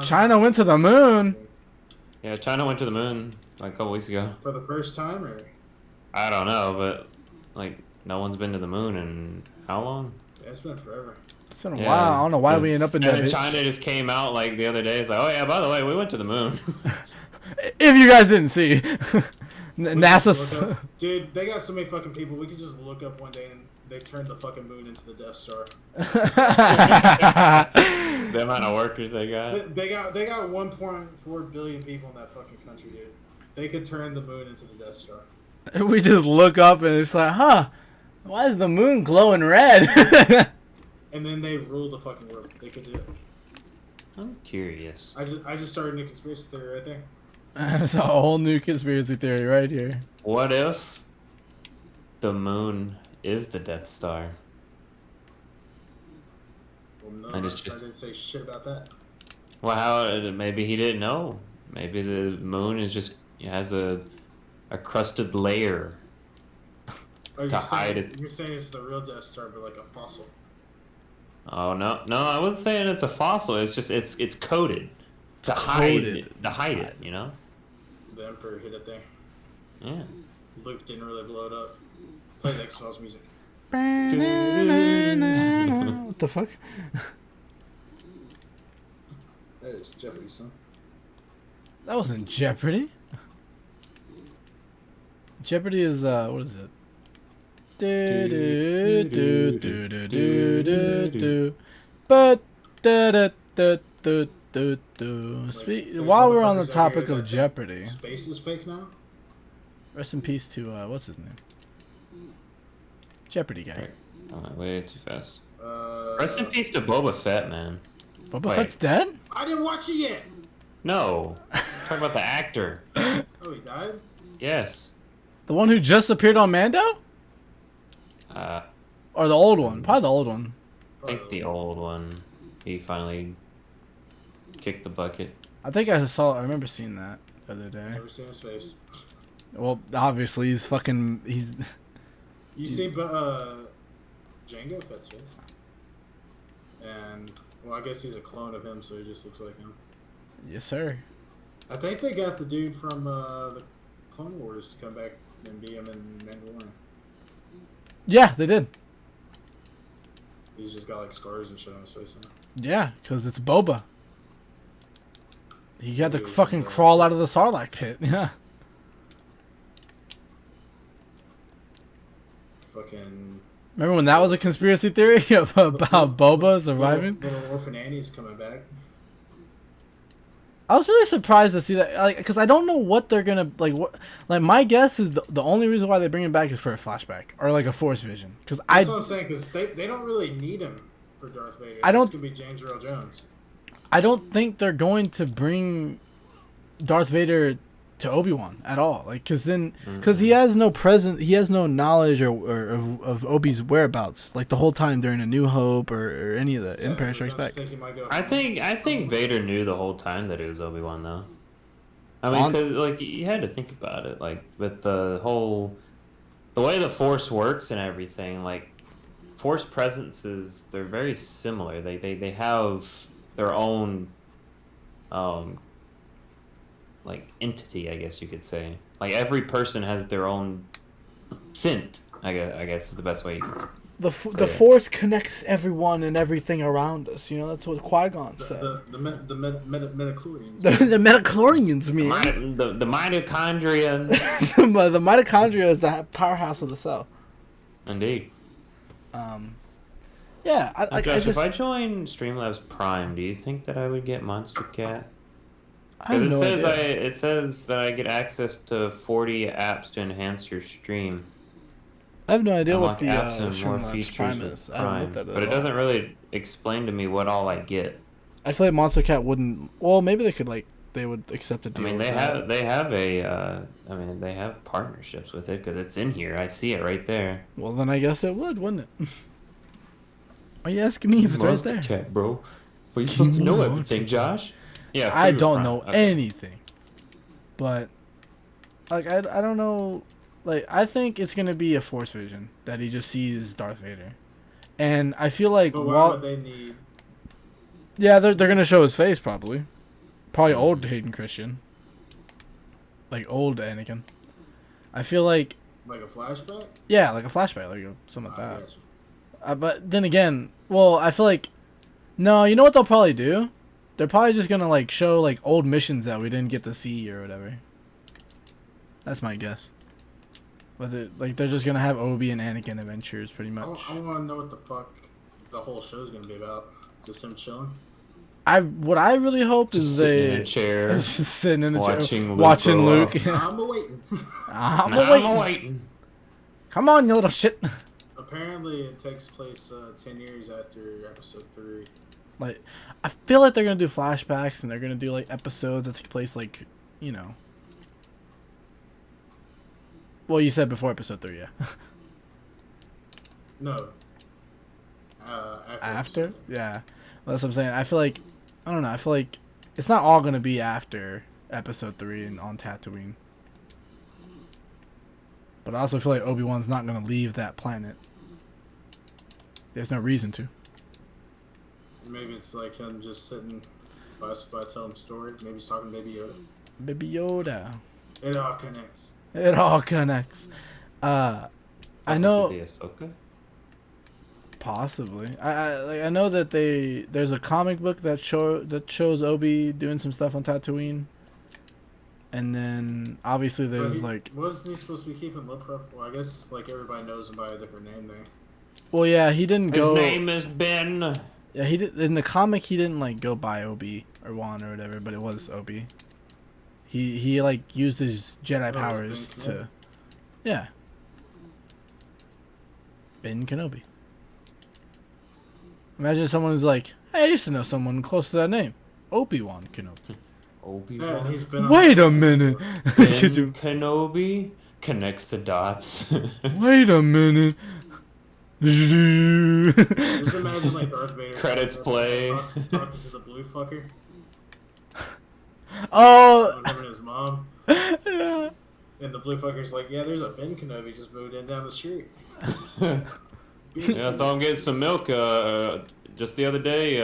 China went to the moon. Yeah, China went to the moon like a couple weeks ago. For the first time, or? I don't know, but like no one's been to the moon in how long? Yeah, it's been forever. It's been a Yeah. while. I don't know why we end up in And that. then bitch. China just came out like the other day. It's like, oh yeah, by the way, we went to the moon. If you guys didn't see, We could NASA. just look up- Dude, they got so many fucking people. We could just look up one day and they turned the fucking moon into the Death Star. The amount of workers they got. They got 1.4 billion people in that fucking country, dude. They could turn the moon into the Death Star. We just look up and it's like, huh? Why is the moon glowing red? And then they rule the fucking world. They could do it. I'm curious. I just started a new conspiracy theory right there. That's a whole new conspiracy theory right here. What if the moon is the Death Star? Well, no, And I it's just- didn't say shit about that. Well, how? Maybe he didn't know. Maybe the moon is just has a crusted layer. Oh, To hide it. You're saying it's the real Death Star, but like a fossil. Oh no, I wasn't saying it's a fossil. It's just it's coated to Coated. hide it. You know? The Emperor hit it there. Yeah. Luke didn't really blow it up. Play the X-Files music. What the fuck? That is Jeopardy, son. That wasn't Jeopardy. Jeopardy is what is it? Do do do do do do do do. But da da da da da da. There's While we're on the motherfuckers out topic here of that think Jeopardy, Space is fake now? rest in peace to what's his name? Jeopardy guy. Right. Oh, way too fast. Uh, Rest in peace to Boba Fett, man. Boba Wait. Fett's dead? I didn't watch it yet! No, talk about the actor. Oh, he died? Yes. The one who just appeared on Mando? I Or the old one? Probably the old one. think the old one. He finally kicked the bucket. I think I remember seeing that the other day. Never seen his face. Well, obviously he's fucking You see Jango Fett's face? And, well, I guess he's a clone of him, so he just looks like him. yes sir. I think they got the dude from the Clone Wars to come back and be him in Mandalorian. Yeah, they did. He's just got like scars and shit on his face now. Yeah, because it's Boba. He had to Dude, fucking crawl out of the Sarlacc pit. Yeah. Fucking. Remember when that was a conspiracy theory about Boba surviving? Little Orphan Annie's coming back. I was really surprised to see that, like, because I don't know what they're gonna like. What, like, my guess is the only reason why they bring him back is for a flashback or like a Force vision. Because That's what I'm saying, because they don't really need him for Darth Vader. I don't- It's gonna be James Earl Jones. I don't think they're going to bring Darth Vader to Obi-Wan at all. Like, because he has no he has no knowledge of Obi's whereabouts. Like the whole time during A New Hope or any of the Empire Strikes Back. I think Vader knew the whole time that it was Obi-Wan, though. I mean, because like you had to think about it, like with the way the Force works and everything. Like Force presences, they're very similar. They have their own like entity, I guess you could say. Like every person has their own scent. I guess is the best way you can. The Force connects everyone and everything around us. You know, that's what Qui-Gon said. The metachlorians. The metachlorians, man. The mitochondria. The mitochondria is the powerhouse of the cell. Indeed. Yeah, Josh, if I join Streamlabs Prime, do you think that I would get Monster Cat? I have no idea. It says that I get access to 40 apps to enhance your stream. I have no idea what the apps and more Streamlabs features Prime with is. I haven't looked at it. But it doesn't really explain to me what all I get. I feel like Monster Cat wouldn't. Well, maybe they could they would accept a deal. I mean, they have partnerships with it because it's in here. I see it right there. Well, then I guess it would, wouldn't it? Are you asking me if it's Monster right there? Cat, bro. But you're supposed to know everything, Josh. Yeah, I don't know anything. But like I don't know. Like, I think it's gonna be a Force vision that he just sees Darth Vader, and I feel like But why would they need? Yeah, they're gonna show his face probably old Hayden Christian, like old Anakin. I feel like a flashback. Yeah, like a flashback, like something like that. But then again, well, I feel like no, you know what they'll probably do? They're probably just gonna like show like old missions that we didn't get to see or whatever. That's my guess. Whether like they're just gonna have Obi and Anakin adventures, pretty much. I want to know what the fuck the whole show's gonna be about. Just him chilling. What I really hope is sitting in a chair, just sitting in a chair, Luke watching Luke. I'm waiting. I'm waiting. Come on, you little shit. Apparently, it takes place 10 years after Episode 3. Like, I feel like they're gonna do flashbacks and they're gonna do like episodes that take place like, you know. Well, you said before Episode 3, yeah. No. After? Yeah. Well, that's what I'm saying. I feel like, I don't know, I feel like it's not all going to be after Episode 3 and on Tatooine. But I also feel like Obi-Wan's not going to leave that planet. There's no reason to. Maybe it's like him just sitting by telling story. Maybe he's talking to Baby Yoda. Baby Yoda. It all connects. It all connects. I know. Possibly. I know that there's a comic book that shows Obi doing some stuff on Tatooine, and then obviously there's wasn't he supposed to be keeping low profile? Well, I guess like everybody knows him by a different name there. Well, yeah, he didn't go. His name is Ben. Yeah, he did in the comic. He didn't like go by Obi or Wan or whatever, but it was Obi. He like used his Jedi powers to, yeah. Ben Kenobi. Imagine someone who's like, hey, I used to know someone close to that name. Obi-Wan Kenobi. Obi-Wan? Wait a minute. Ben Kenobi connects the dots. Wait a minute. Just imagine like Darth Vader. Credits play. Talking to the blue fucker. Oh. Remember his mom. Yeah. And the blue fucker's like, yeah, there's a Ben Kenobi just moved in down the street. Yeah, I saw him getting some milk just the other day.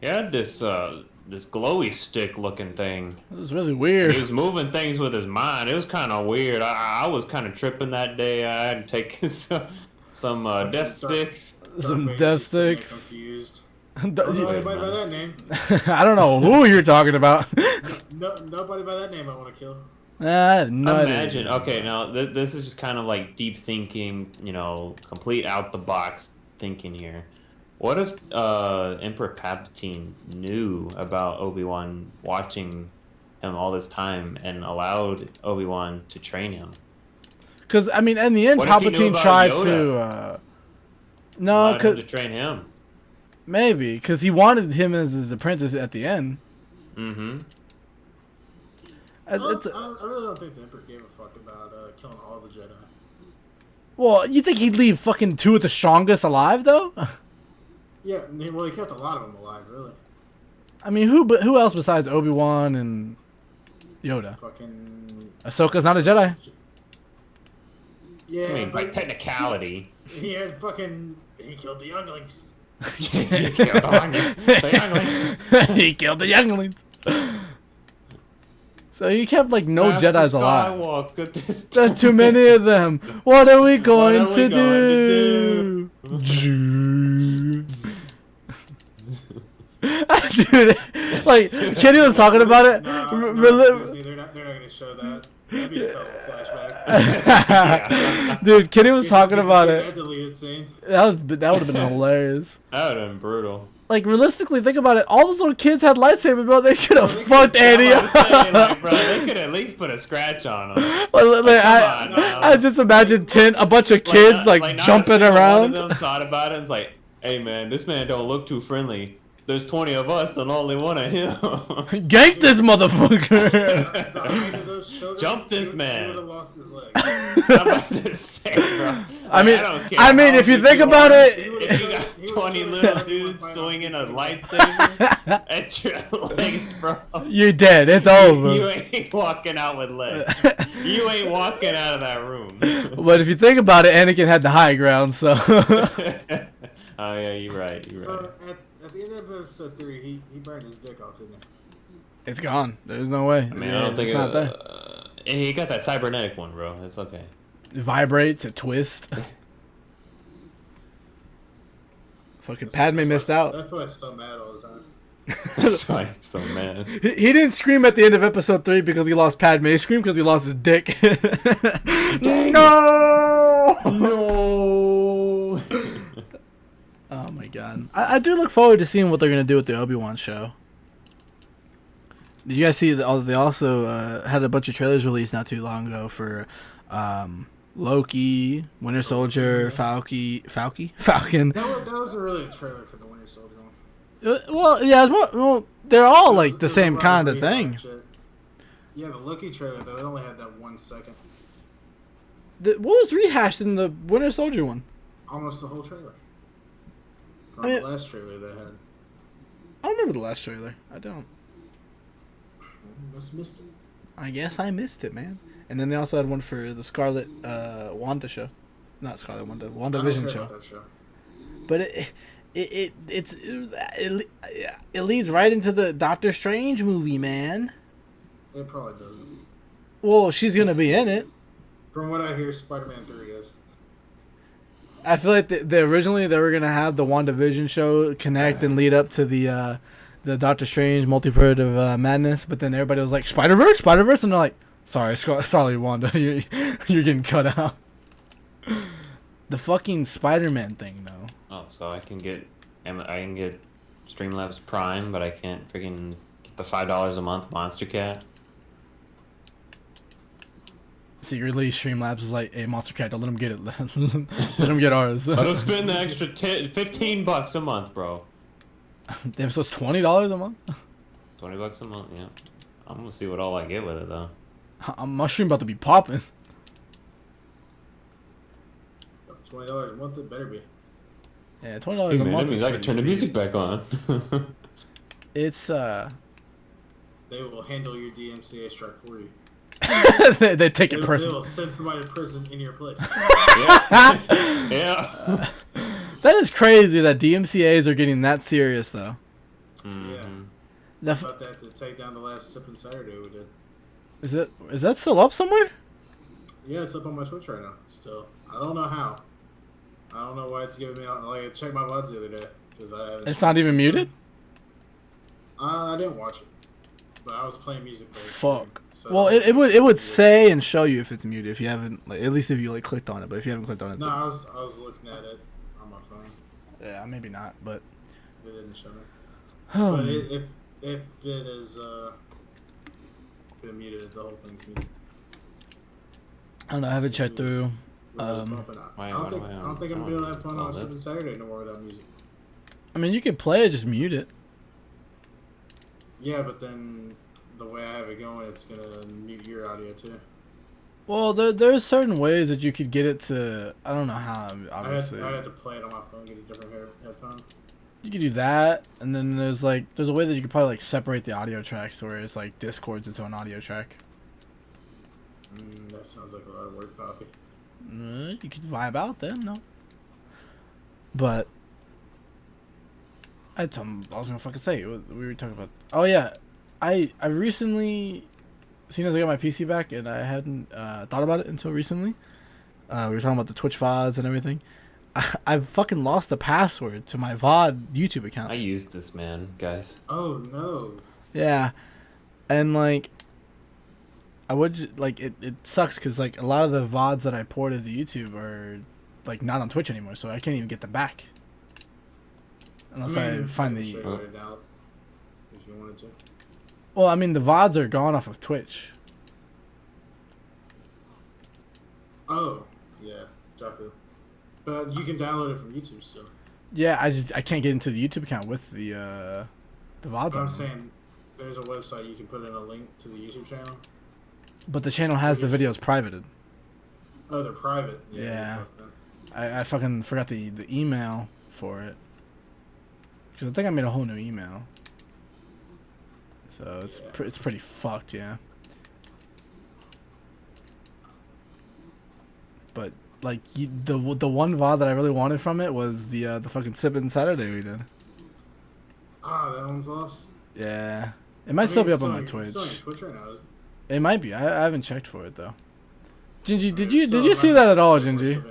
He had this glowy stick looking thing. It was really weird. He was moving things with his mind. It was kind of weird. I was kind of tripping that day. I had to take some death sticks. Some death sticks. Confused. Nobody by that name. I don't know who you're talking about. Nobody by that name I want to kill. Imagine. Okay, now this is just kind of like deep thinking, complete out the box thinking here. What if Emperor Palpatine knew about Obi-Wan watching him all this time and allowed Obi-Wan to train him? Because I mean, in the end, Palpatine tried to. No, to train him. Maybe because he wanted him as his apprentice at the end. Mm-hmm. I really don't think the Emperor gave a fuck about killing all the Jedi. Well, you think he'd leave fucking two of the strongest alive, though? Yeah, well, he kept a lot of them alive, really. I mean, who else besides Obi-Wan and Yoda? Fucking... Ahsoka's not a Jedi. Yeah, I mean, by technicality. He had fucking... He killed the younglings. He killed the younglings. He killed the younglings. So you kept like no Master Jedis alive. Skywalker, there's There's too many of them. What are we going What are we to going do? Dude, like Kenny was talking about it. Disney, they're not gonna show that. That'd be a cool flashback. Dude, Kenny was talking about That it. deleted scene. That would have been hilarious. That would have been brutal. Like realistically, think about it. All those little kids had lightsabers, bro. They could have Bro, they fucked Andy I'm saying, up. like, bro, they could at least put a scratch on them. I just imagine a bunch of kids like jumping around. One of them thought about it and was like, "Hey man, this man don't look too friendly. There's 20 of us and only one of him. Gank this motherfucker. Jump this man." Lost his leg. I'm about to say, bro. I mean, don't care I mean, how if you big think about are, it, if you got 20 little dudes swinging a lightsaber at your legs, bro, you're dead. It's over. you ain't walking out with legs. You ain't walking out of that room. But if you think about it, Anakin had the high ground, so. Oh yeah, you're right. You're right. So at the end of episode 3, he burned his dick off, didn't he? It's gone. There's no way. I mean, I don't think it's not there. And he got that cybernetic one, bro. It's okay. It vibrates. It twists. Fucking Padme missed out. That's why it's so mad all the time. That's why it's so mad. He didn't scream at the end of episode 3 because he lost Padme. He screamed because he lost his dick. No! No! Oh my god. I do look forward to seeing what they're going to do with the Obi-Wan show. Did you guys see they also had a bunch of trailers released not too long ago for Loki, Winter Soldier, Falcon. That wasn't really a trailer for the Winter Soldier one. Well, yeah, well, they're all like the same kind of thing. Yeah, the Loki trailer though, it only had that 1 second. What was rehashed in the Winter Soldier one? Almost the whole trailer. From I mean, the last trailer they had. I don't remember the last trailer. I don't. You must have missed it. I guess I missed it, man. And then they also had one for the Scarlet Wanda show. Not Scarlet Wanda, WandaVision show. That show. But it leads right into the Doctor Strange movie, man. It probably doesn't. Well, she's gonna be in it. From what I hear, Spider-Man 3 is. I feel like originally they were gonna have the WandaVision show connect and lead up to the Doctor Strange multiverse of madness, but then everybody was like Spider-Verse, and they're like, sorry, Wanda, you're getting cut out. The fucking Spider-Man thing, though. Oh, so I can get Streamlabs Prime, but I can't freaking get the $5 a month Monster Cat. Secretly, Streamlabs is like, hey, Monster Cat, don't let him get it. Let him get ours. I don't spend the extra $15 a month, bro. Damn, so it's $20 a month? $20 a month, yeah. I'm gonna see what all I get with it, though. My stream about to be popping. $20 a month, it better be. Yeah, $20 a month. That means I can turn the music back on. It's, They will handle your DMCA strike for you. they take it personally. They'll send somebody to prison in your place. Yeah. That is crazy that DMCAs are getting that serious, though. Mm-hmm. Yeah. About that to take down the last Sippin' Saturday we did. Is that still up somewhere? Yeah, it's up on my Twitch right now. Still, I don't know how. I don't know why it's giving me out. Like, I checked my VODs the other day because I haven't. It's not even muted. I didn't watch it, but I was playing music. Fuck. So Well, it would say and show you if it's muted if you haven't, like, at least if you like clicked on it. But if you haven't clicked on it, No, I was looking at it on my phone. yeah, maybe not. But It didn't show me. oh, But if it is been muted, the whole thing's muted. I don't know. I haven't checked through. I don't think I'm gonna be able to have fun on Sippin' Saturday no more without music. I mean, you could play it, just mute it. Yeah, but then the way I have it going, it's gonna mute your audio too. Well, there's certain ways that you could get it to. I don't know how. Obviously, I had to play it on my phone, get a different headphone. you could do that, and then there's a way that you could probably like separate the audio tracks to where it's like Discord's its own audio track. That sounds like a lot of work, Poppy. You could vibe out then, no. But I was gonna fucking say we were talking about. Oh yeah, I recently seeing as I got my PC back and I hadn't thought about it until recently. We were talking about the Twitch VODs and everything. I've fucking lost the password to my VOD YouTube account. I used this, man, guys. Oh no. Yeah, and like, I would like it. It sucks because like a lot of the VODs that I ported to YouTube are like not on Twitch anymore, so I can't even get them back unless I find the. Show it out if you wanted to. Well, I mean the VODs are gone off of Twitch. Oh, yeah, Jaku. But you can download it from YouTube still. Yeah, I can't get into the YouTube account with the VODs. But I'm saying there's a website you can put in a link to the YouTube channel. But the channel has the videos privated. Oh, they're private. Yeah. I fucking forgot the email for it. Because I think I made a whole new email. So it's it's pretty fucked, yeah. But like the one VOD that I really wanted from it was the fucking Sippin' Saturday we did. Ah, that one's lost. Yeah, it might still be up on my Twitch. It's still on your Twitch right now, isn't it? It might be. I haven't checked for it though. Gingy, did you see that at all, Gingy?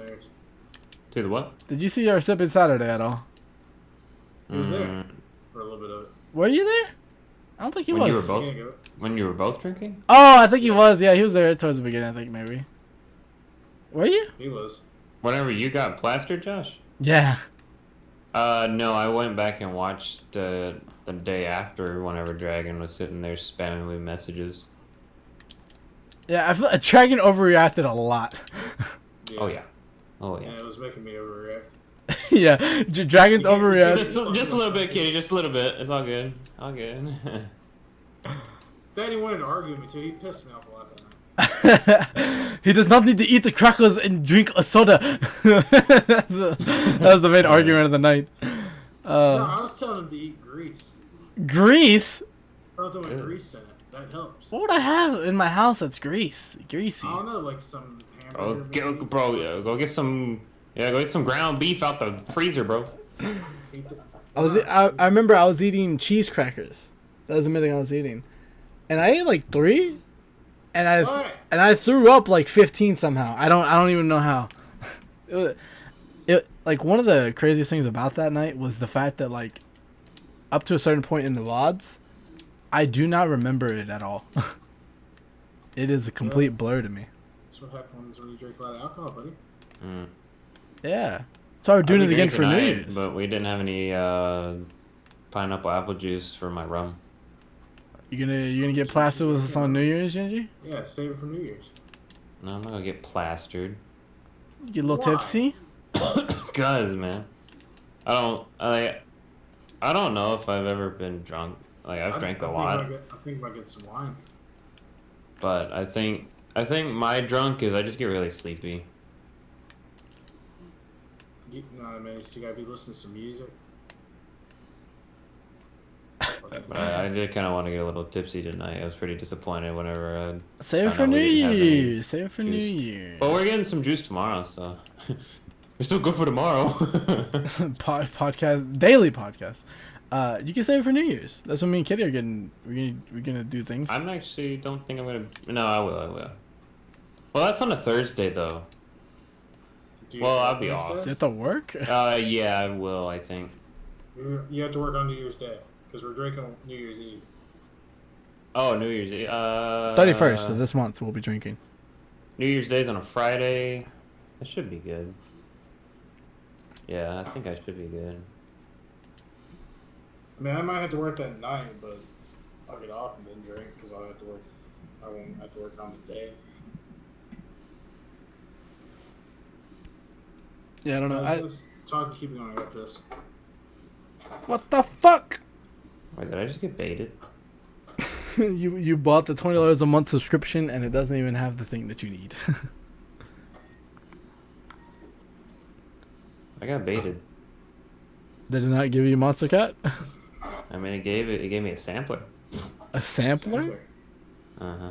To the what? Did you see our Sippin' Saturday at all? He was there for a little bit of it. Were you there? I don't think he was. You were both, when you were both drinking? Oh, I think he was. Yeah, he was there towards the beginning. I think maybe. Were you? He was. Whenever you got plastered, Josh? Yeah. No, I went back and watched the day after whenever Dragon was sitting there spamming me messages. Yeah, I feel like Dragon overreacted a lot. Yeah. Oh, yeah. Oh, yeah. And it was making me overreact. Yeah, Dragon's overreacted. Just a little bit, kitty. Just a little bit. It's all good. All good. Daddy wanted to argue with me, too. He pissed me off a lot that night. He does not need to eat the crackers and drink a soda. That was the main argument of the night. No, I was telling him to eat grease. Grease? Something with grease in it. That helps. What would I have in my house that's greasy? I don't know, like some hamburger. Go get some. Yeah, go get some ground beef out the freezer, bro. I remember I was eating cheese crackers. That was the main thing I was eating, and I ate like 3, and I threw up like 15 somehow. I don't even know how. It like one of the craziest things about that night was the fact that like up to a certain point in the VODs, I do not remember it at all. It is a complete blur to me. That's what happens when you drink a lot of alcohol, buddy. Mm. Yeah. So we're doing it again for New tonight, Year's. But we didn't have any pineapple apple juice for my rum. You gonna get plastered with us on New Year's, Gingy? Yeah, save it for New Year's. No, I'm not gonna get plastered. You get a little tipsy? Cause man, I don't know if I've ever been drunk. Like I've drank a lot. I think I might get some wine. But I think my drunk is I just get really sleepy. No, man, you gotta be listening to some music. But I did kind of want to get a little tipsy tonight. I was pretty disappointed whenever I save it for New Year's. Save it for New Year's. Well, we're getting some juice tomorrow, so we're still good for tomorrow. Podcast, daily podcast. You can save it for New Year's. That's when me and Kitty are getting. We're gonna do things. I'm actually don't think I'm gonna. No, I will. Well, that's on a Thursday though. Well, I'll be off. Do you have to work? Yeah, I will. I think. You have to work on New Year's Day because we're drinking on New Year's Eve. Oh, New Year's Eve. 31st. So this month we'll be drinking. New Year's Day's on a Friday. That should be good. Yeah, I think I should be good. I mean, I might have to work that night, but I'll get off and then drink because I'll have to work. I won't have to work on the day. Yeah, I don't know. Let's talk. Keep going about this. What the fuck? Wait, did I just get baited? You bought the $20 a month subscription and it doesn't even have the thing that you need. I got baited. Did it not give you Monster Cat? I mean, it gave me a sampler. A sampler? Uh-huh.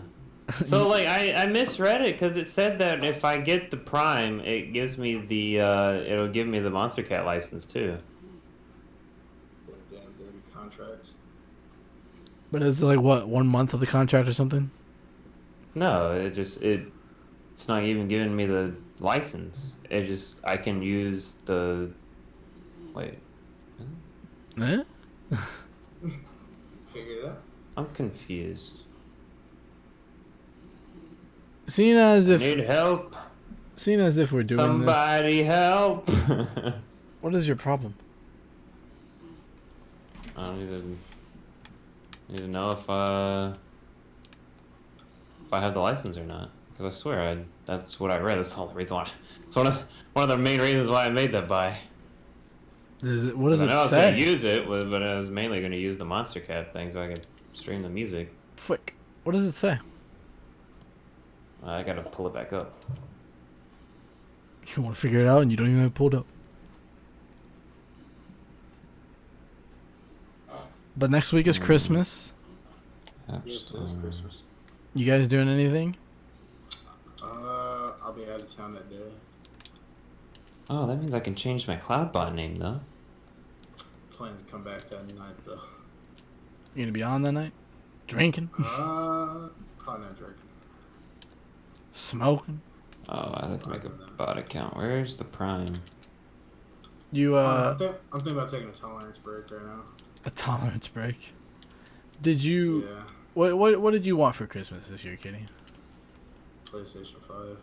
So like I misread it because it said that if I get the Prime, it gives me the it'll give me the Monster Cat license too. Damn dirty contracts. But is it like what, 1 month of the contract or something? No, it's not even giving me the license. I can use the. Wait. Eh? Figure it out. I'm confused. Seeing as if Need help. we're doing Somebody help. this, what is your problem? I don't need to know if I have the license or not. Because I swear that's what I read. That's the only reason why. It's one of the main reasons why I made that buy. What does I it know I was say? gonna use it, but I was mainly gonna use the Monster Cat thing so I could stream the music. Frick. What does it say? I gotta pull it back up. You want to figure it out and you don't even have it pulled up. But next week is Christmas. Yes, it's Christmas. You guys doing anything? I'll be out of town that day. Oh, that means I can change my CloudBot name though. Plan to come back that night though. You gonna be on that night? Drinking? Probably not drinking. Smoking? Oh, I have to make a bot account. Where's the Prime? You I'm thinking about taking a tolerance break right now. a tolerance break. Did you Yeah, what did you want for Christmas this year, Kitty? PlayStation 5.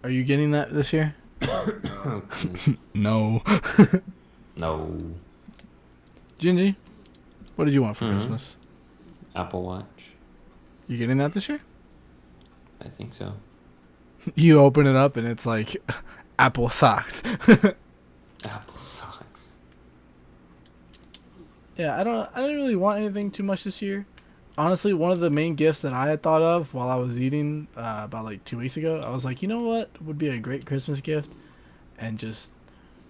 Are you getting that this year? No. No. No. Gingy, what did you want for Christmas? Apple Watch. You getting that this year? I think so. You open it up and it's like Apple socks. Apple socks. Yeah, I didn't really want anything too much this year. Honestly, one of the main gifts that I had thought of while I was eating about like 2 weeks ago, I was like, you know what would be a great Christmas gift, and just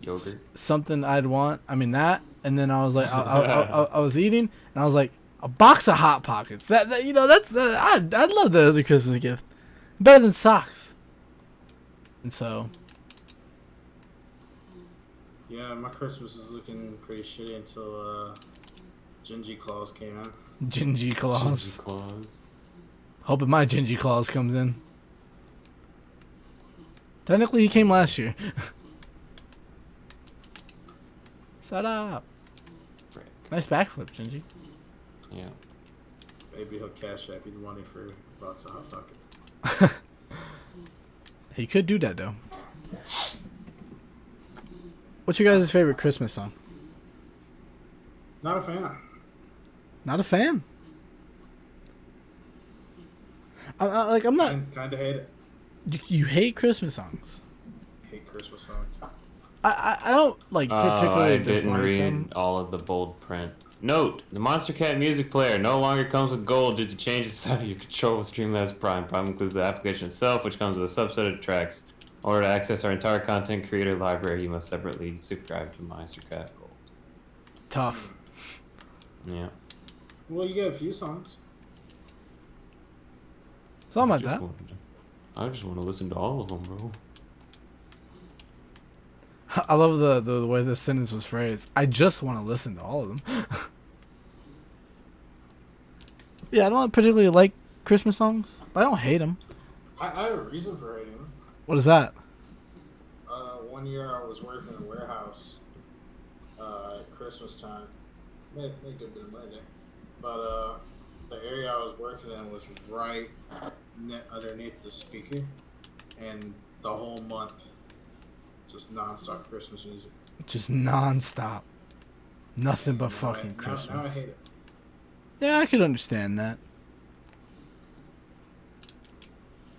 Yogurt. something I'd want. I mean that, and then I was like, I was eating, and I was like, a box of Hot Pockets. That you know, I'd love that as a Christmas gift, better than socks. And so, Yeah, my Christmas is looking pretty shitty until Gingy Claus came out. Gingy Claus. Gingy Claus. Hoping my Gingy Claus comes in. Technically, he came last year. Shut up. Frick. Nice backflip, Gingy. Yeah. Maybe he'll cash app you the money for a box of Hot Pockets. He could do that, though. What's your guys' favorite Christmas song? Not a fan. Not a fan. I'm not. Kind of hate it. You hate Christmas songs. Hate Christmas songs. I don't like particularly I didn't dislike read them. all of the bold print. Note: the Monster Cat music player no longer comes with gold due to changes to your control with Streamlabs Prime. Prime includes the application itself, which comes with a subset of tracks. In order to access our entire content creator library, you must separately subscribe to Monster Cat Gold. Tough. Yeah. Well, you get a few songs. Something like that. I just want to listen to all of them, bro. I love the way this sentence was phrased. I just want to listen to all of them. Yeah, I don't particularly like Christmas songs, but I don't hate them. I have a reason for hating them. What is that? One year I was working in a warehouse at Christmas time. Made a good bit of money there. But the area I was working in was right underneath the speaker. And the whole month, just nonstop Christmas music. Just non-stop. Nothing but Now fucking now Christmas. I hate it. Yeah, I could understand that.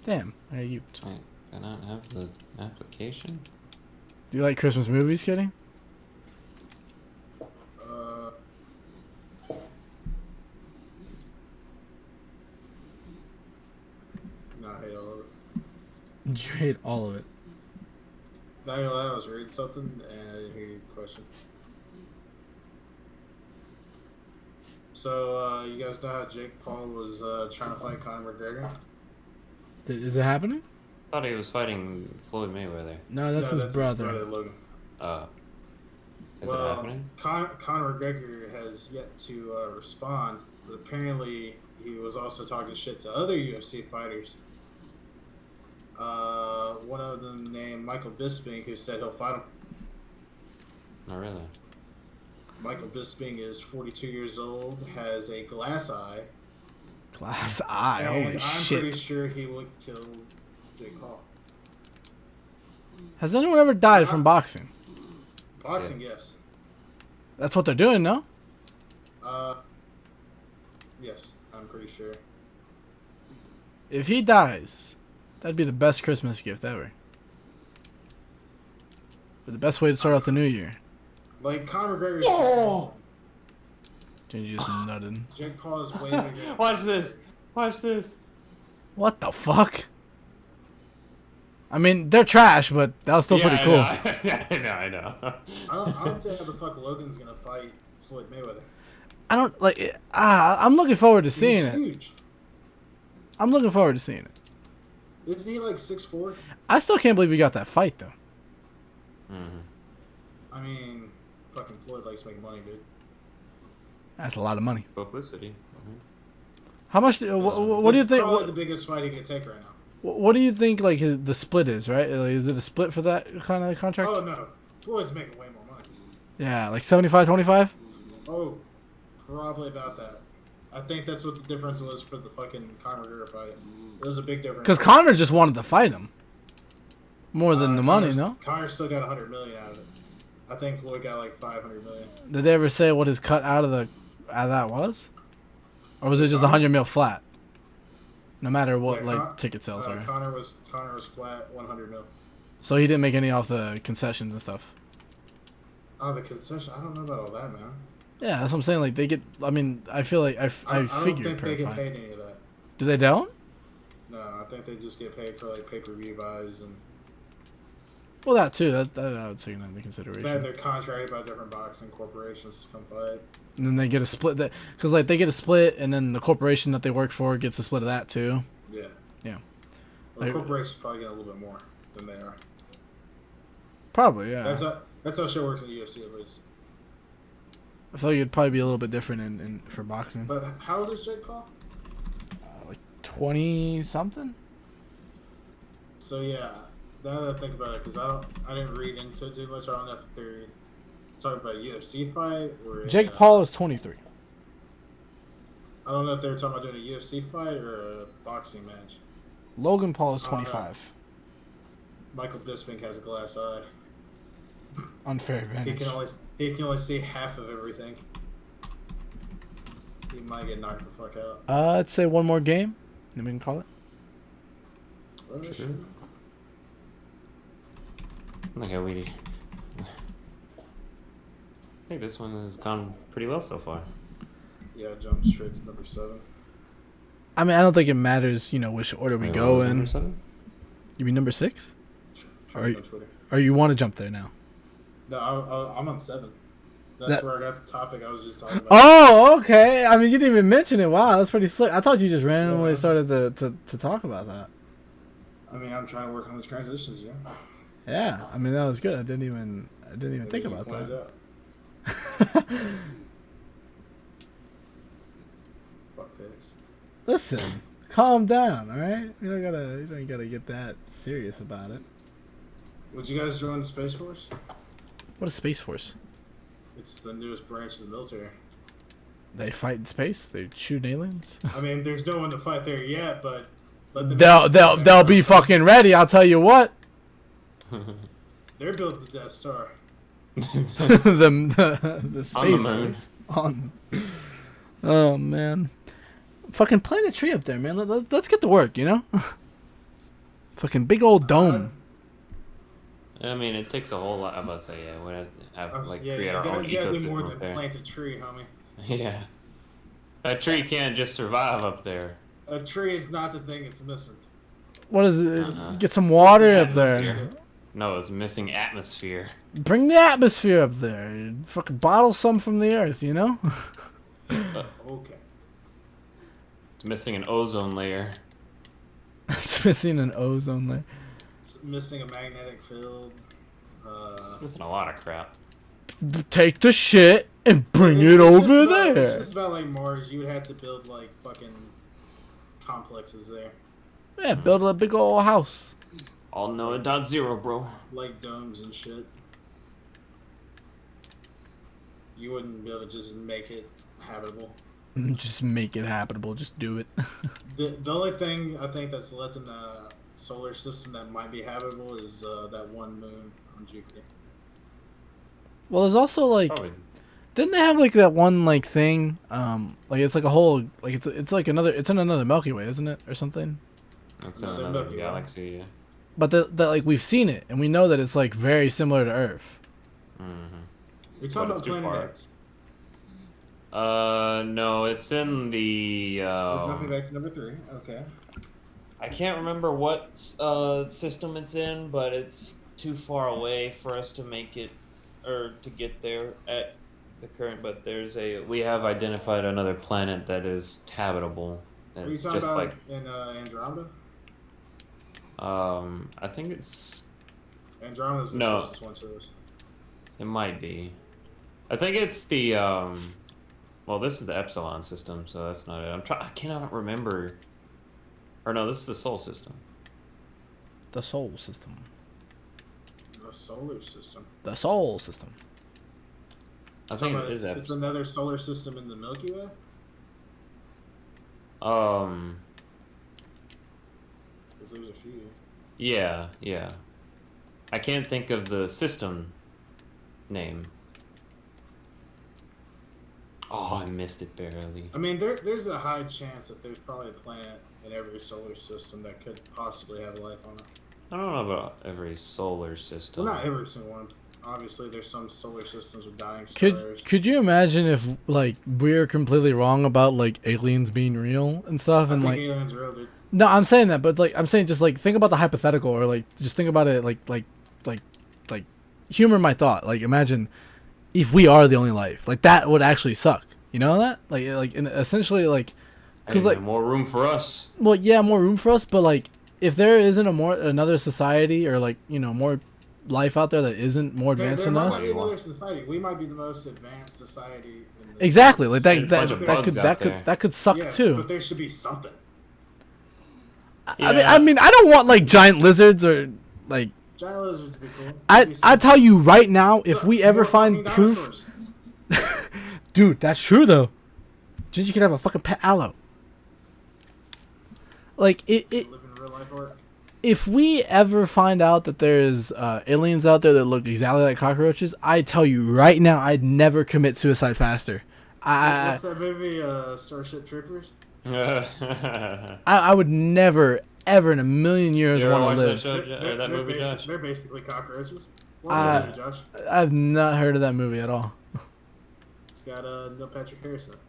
Damn, I got youped. Wait, can I not have the application? Do you like Christmas movies, Kitty? No, I hate all of it. You hate all of it. Not gonna lie, I was reading something and I didn't hear your question. So, you guys know how Jake Paul was trying to fight Conor McGregor? Is it happening? I thought he was fighting Floyd Mayweather. No, that's his brother. Logan. Is it happening? Conor McGregor has yet to respond, but apparently he was also talking shit to other UFC fighters. One of them named Michael Bisping, who said he'll fight him. Oh, really? Michael Bisping is 42 years old, has a glass eye. Glass eye, holy shit. I'm pretty sure he would kill Jake Paul. Has anyone ever died from boxing? Boxing, yes. That's what they're doing, no? Yes, I'm pretty sure. If he dies, that'd be the best Christmas gift ever. But the best way to start off the new year. Like, Conor McGregor's... Oh! You just nutted. Jake Paul is way bigger. Watch this. Watch this. What the fuck? I mean, they're trash, but that was still pretty cool. I know. I don't see how the fuck Logan's gonna fight Floyd Mayweather. I don't like. I'm looking forward to seeing it. Huge. I'm looking forward to seeing it. Isn't he like 6'4"? I still can't believe he got that fight though. I mean, fucking Floyd likes making money, dude. That's a lot of money. Publicity. How much? What do you think? Probably the biggest fight he could take right now. What do you think? Like the split is, right? Like, is it a split for that kind of contract? Oh no, Floyd's making way more money. Yeah, like 75-25. Oh, probably about that. I think that's what the difference was for the fucking Conor McGregor fight. There's a big difference. Because Conor just wanted to fight him more than the money, no? Conor still got $100 million out of it. I think Floyd got like $500 million. Did they ever say what his cut out of that was, or was it just $100 million flat? No matter what, ticket sales are. Conor was flat $100 million. So he didn't make any off the concessions and stuff. Oh, the concession. I don't know about all that, man. Yeah, that's what I'm saying. Like they get. I mean, I feel like I don't figured think they get paid any of that. Do they don't? No, I think they just get paid for like pay-per-view buys and. Well, that too. That I would take that into consideration. They're contracted by different boxing corporations to come fight. And then they get a split because like they get a split, and then the corporation that they work for gets a split of that too. Yeah. Yeah. Well, the corporation's probably getting a little bit more than they are. Probably, yeah. That's how shit works in the UFC at least. I feel like it'd probably be a little bit different in for boxing. But how old is Jake Paul? Like 20 something. So yeah, now that I think about it, because I didn't read into it too much. I don't know if they're talking about a UFC fight or Jake Paul is 23. I don't know if they're talking about doing a UFC fight or a boxing match. Logan Paul is 25. Michael Bisping has a glass eye. Unfair advantage. He can only see half of everything. He might get knocked the fuck out. I'd say one more game, then we can call it. Sure. Okay, I think this one has gone pretty well so far. Yeah, jump straight to number 7. I mean, I don't think it matters, which order we go in. Number 7? You mean number 6? Or you want to jump there now? No, I'm on 7. That's where I got the topic I was just talking about. Oh, okay. I mean, you didn't even mention it. Wow, that's pretty slick. I thought you just randomly started to talk about that. I mean, I'm trying to work on the transitions, yeah. Yeah, I mean that was good. I didn't even think about that. Fuck face. Listen, calm down, all right? You don't gotta get that serious about it. Would you guys join the Space Force? What is Space Force? It's the newest branch of the military. They fight in space. They shoot aliens. I mean, there's no one to fight there yet, but they'll be fucking ready. I'll tell you what. They're building the Death Star. the Space Force on. Oh man, fucking plant a tree up there, man. Let's get to work, Fucking big old dome. I mean, it takes a whole lot. I'm about to say, yeah, we have to create our own ecosystem. You gotta do more than plant a tree, homie. Yeah, a tree can't just survive up there. A tree is not the thing it's missing. What is it? Get some water up there. No, it's missing atmosphere. Bring the atmosphere up there. Fucking bottle some from the earth, Okay. It's missing an ozone layer. It's missing an ozone layer. It's missing a magnetic field. Missing a lot of crap. Take the shit and bring it over It's there. just about like Mars. You would have to build like fucking complexes there. Yeah, build a big old house. All know .0, bro. Like domes and shit. You wouldn't be able to just make it habitable. Just make it habitable. Just do it. The only thing I think that's left in the solar system that might be habitable is that one moon on Jupiter. Well, there's also like, didn't they have like that one like thing? Like it's like a whole like it's like it's in another Milky Way, isn't it, or something? It's in another galaxy. Yeah. But that like we've seen it and we know that it's like very similar to Earth. Mm-hmm. We talking about Planet X. No, it's in the. We're jumping back to number 3. Okay. I can't remember what system it's in, but it's too far away for us to make it or to get there at the current. But we have identified another planet that is habitable. Are you talking about in Andromeda? I think it's. Andromeda's the closest one to us. It might be. I think it's the well, this is the Epsilon system, so that's not it. I cannot remember. Or no, this is the Sol system. The Sol system. The solar system. The Sol system. I think it is Epsilon. It's another solar system in the Milky Way? Because there's a few. Yeah. I can't think of the system name. Oh, I missed it barely. I mean, there's a high chance that there's probably a planet in every solar system that could possibly have life on it. I don't know about every solar system. Well, not every single one. Obviously, there's some solar systems with dying stars. Could you imagine if like we're completely wrong about like aliens being real and stuff and like aliens are real, dude. No, I'm saying that, but like I'm saying just like think about the hypothetical or like just think about it like humor my thought. Like imagine if we are the only life. Like that would actually suck. You know that? Like essentially like cuz like more room for us. Well, yeah, more room for us, but like if there isn't another society or like, you know, more life out there that isn't more advanced than us. There might be another society. We might be the most advanced society in the Exactly. Like that could suck too. But there should be something. Yeah. I mean, I don't want like giant lizards or like giant lizards would be cool. I tell you right now, if we ever find proof, dude, that's true though. Ginger could have a fucking pet aloe. Like if we ever find out that there's aliens out there that look exactly like cockroaches, I tell you right now, I'd never commit suicide faster. What's that movie, Starship Troopers? I would never, ever in a million years want to live. That movie, Josh? They're basically cockroaches. What's that movie, Josh? I've not heard of that movie at all. It's got Neil Patrick Harris in it.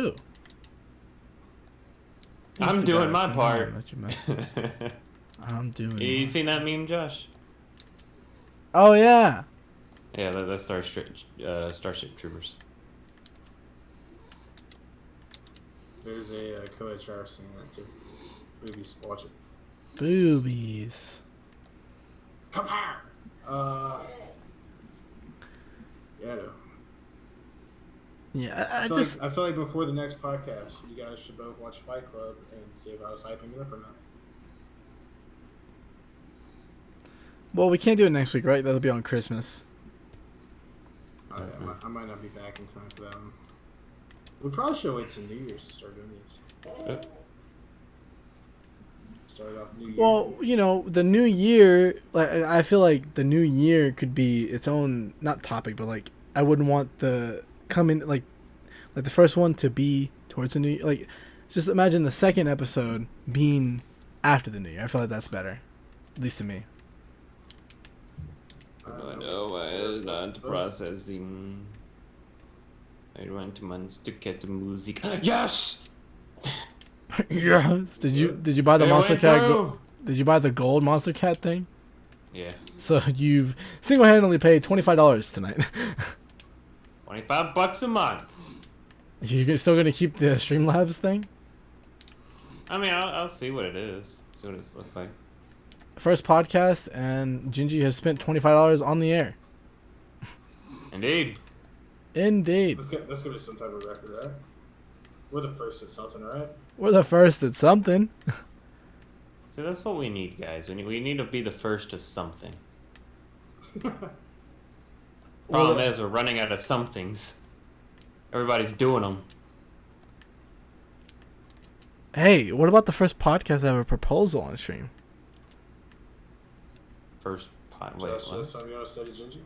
Ooh. I'm doing my part. I'm doing. You seen that meme, Josh? Oh yeah. Yeah, that's Starship Troopers. There's a co-ed shower scene in that too. Boobies, watch it. Boobies. Come on. Yeah. No. Yeah, I feel like before the next podcast, you guys should both watch Fight Club and see if I was hyping it up or not. Well, we can't do it next week, right? That'll be on Christmas. I might not be back in time for that one. We probably should wait till New Year's to start doing this. Start off New Year. Well, you know, the new year, like I feel like the new year could be its own, not topic, but like I wouldn't want the coming like the first one to be towards the new year. Like just imagine the second episode being after the new year. I feel like that's better, at least to me. I know it's not processing. I want to get the music. Yes. Yes. Did you buy the Monster Cat? Did you buy the gold Monster Cat thing? Yeah. So you've single-handedly paid $25 tonight. $25 a month. You're still gonna keep the Streamlabs thing? I mean, I'll see what it is. See what it looks like. First podcast, and Gingy has spent $25 on the air. Indeed. Indeed. That's gonna be some type of record, right? We're the first at something, right? We're the first at something. So that's what we need, guys. We need to be the first to something. Problem is, we're running out of somethings. Everybody's doing them. Hey, what about the first podcast that have a proposal on stream? Wait, what? Something you want to say to Gingy?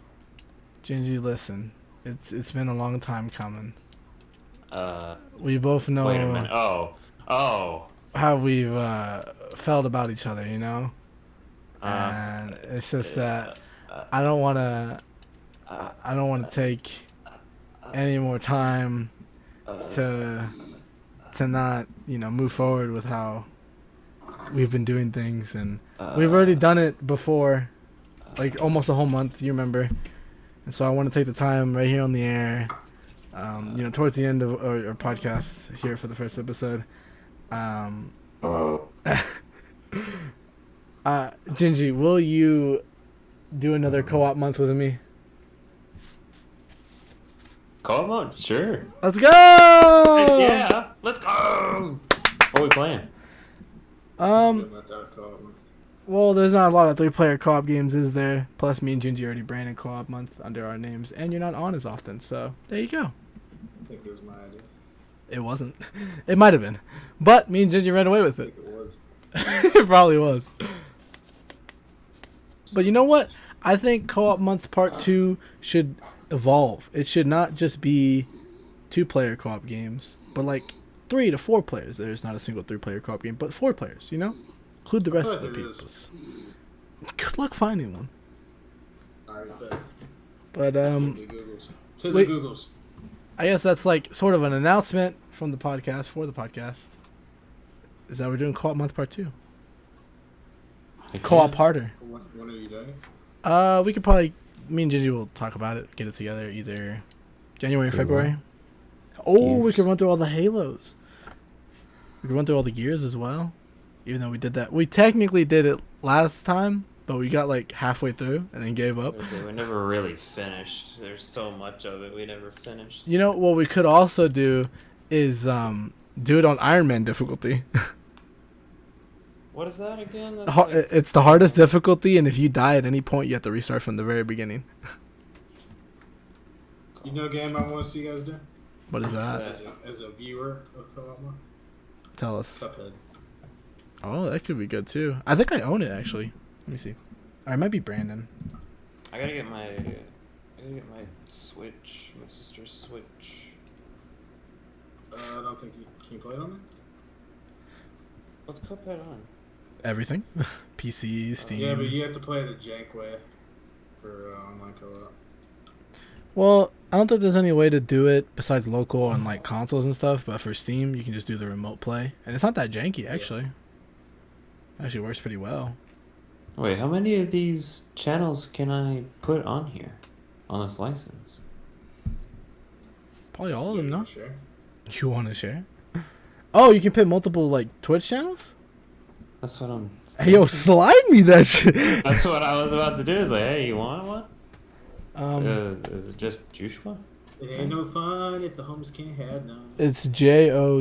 Gingy, listen. It's been a long time coming. We both know. Wait a minute. Oh. How we've felt about each other, you know. And it's just that I don't want to take any more time to not, move forward with how we've been doing things, and we've already done it before, like almost a whole month, you remember. And so I want to take the time right here on the air, towards the end of our podcast here for the first episode. Gingy, will you do another co-op month with me? Co-op month? Sure. Let's go! Yeah, let's go! What are we playing? Well, there's not a lot of 3-player co-op games, is there? Plus, me and Gingy already branded co-op month under our names, and you're not on as often, so there you go. I think it was my idea. It wasn't. It might have been. But me and Gingy ran away with I it. think it was. It probably was. But you know what? I think co-op month part 2 should evolve. It should not just be 2-player co-op games, but like 3 to 4 players. There's not a single 3-player co-op game, but 4 players, Include the rest of the peoples. Good luck finding one. Alright, bet. But To the Googles. I guess that's like sort of an announcement from the podcast for the podcast. Is that we're doing co-op month part 2. Co-op harder. When are you doing it? We could probably, me and Gigi will talk about it, get it together either January or February. Oh, we could run through all the Halos. We could run through all the Gears as well. Even though we did that. We technically did it last time, but we got like halfway through and then gave up. Okay, we never really finished. There's so much of it we never finished. What we could also do is do it on Iron Man difficulty. What is that again? It's the hardest difficulty, and if you die at any point, you have to restart from the very beginning. You know a game I want to see you guys do? What is that? As a viewer of co-op month? Tell us. Cuphead. Oh, that could be good too. I think I own it actually. Let me see. Or it might be Brandon. I gotta get my Switch, my sister's Switch. I don't think can you play it on it? What's Cuphead on? Everything. PC, Steam. Yeah, but you have to play it a jank way for online co-op. Well, I don't think there's any way to do it besides local on like consoles and stuff, but for Steam, you can just do the remote play. And it's not that janky actually. It actually works pretty well. Wait, how many of these channels can I put on here? On this license? Probably all of them, no? Sure. You want to share? Oh, you can put multiple like Twitch channels? That's what I'm Hey, yo, slide me that shit. That's what I was about to do. Is like, hey, you want one? Is it just Joshua? It ain't no fun if the homies can't have none. It's JOW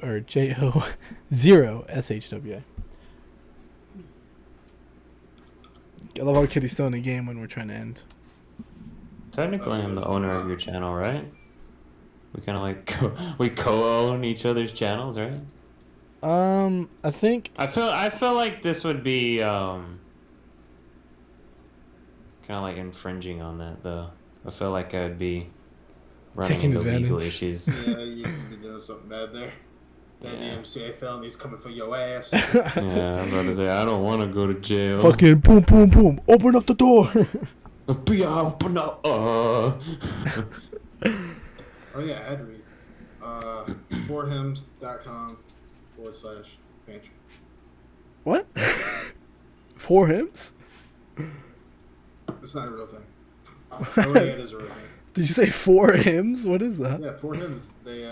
or JO0SHWA. I love how Kitty's still in the game when we're trying to end. Technically, I'm the owner of your channel, right? We kind of like we co-own each other's channels, right? I think I feel like this would be kind of like infringing on that, though. I feel like I'd be running taking into legal advantage. issues. Yeah, you could be doing something bad there. That Yeah. DMCA felony's coming for your ass. Yeah, I'm about to say I don't want to go to jail. Fucking boom, boom, boom. Open up the door. FBI, open up. Oh yeah, ad read. forhims.com/pantry. What? 4 hymns? It's not a real thing. Oh yeah, it is a real thing. Did you say 4 hymns? What is that? Yeah, 4Hims. They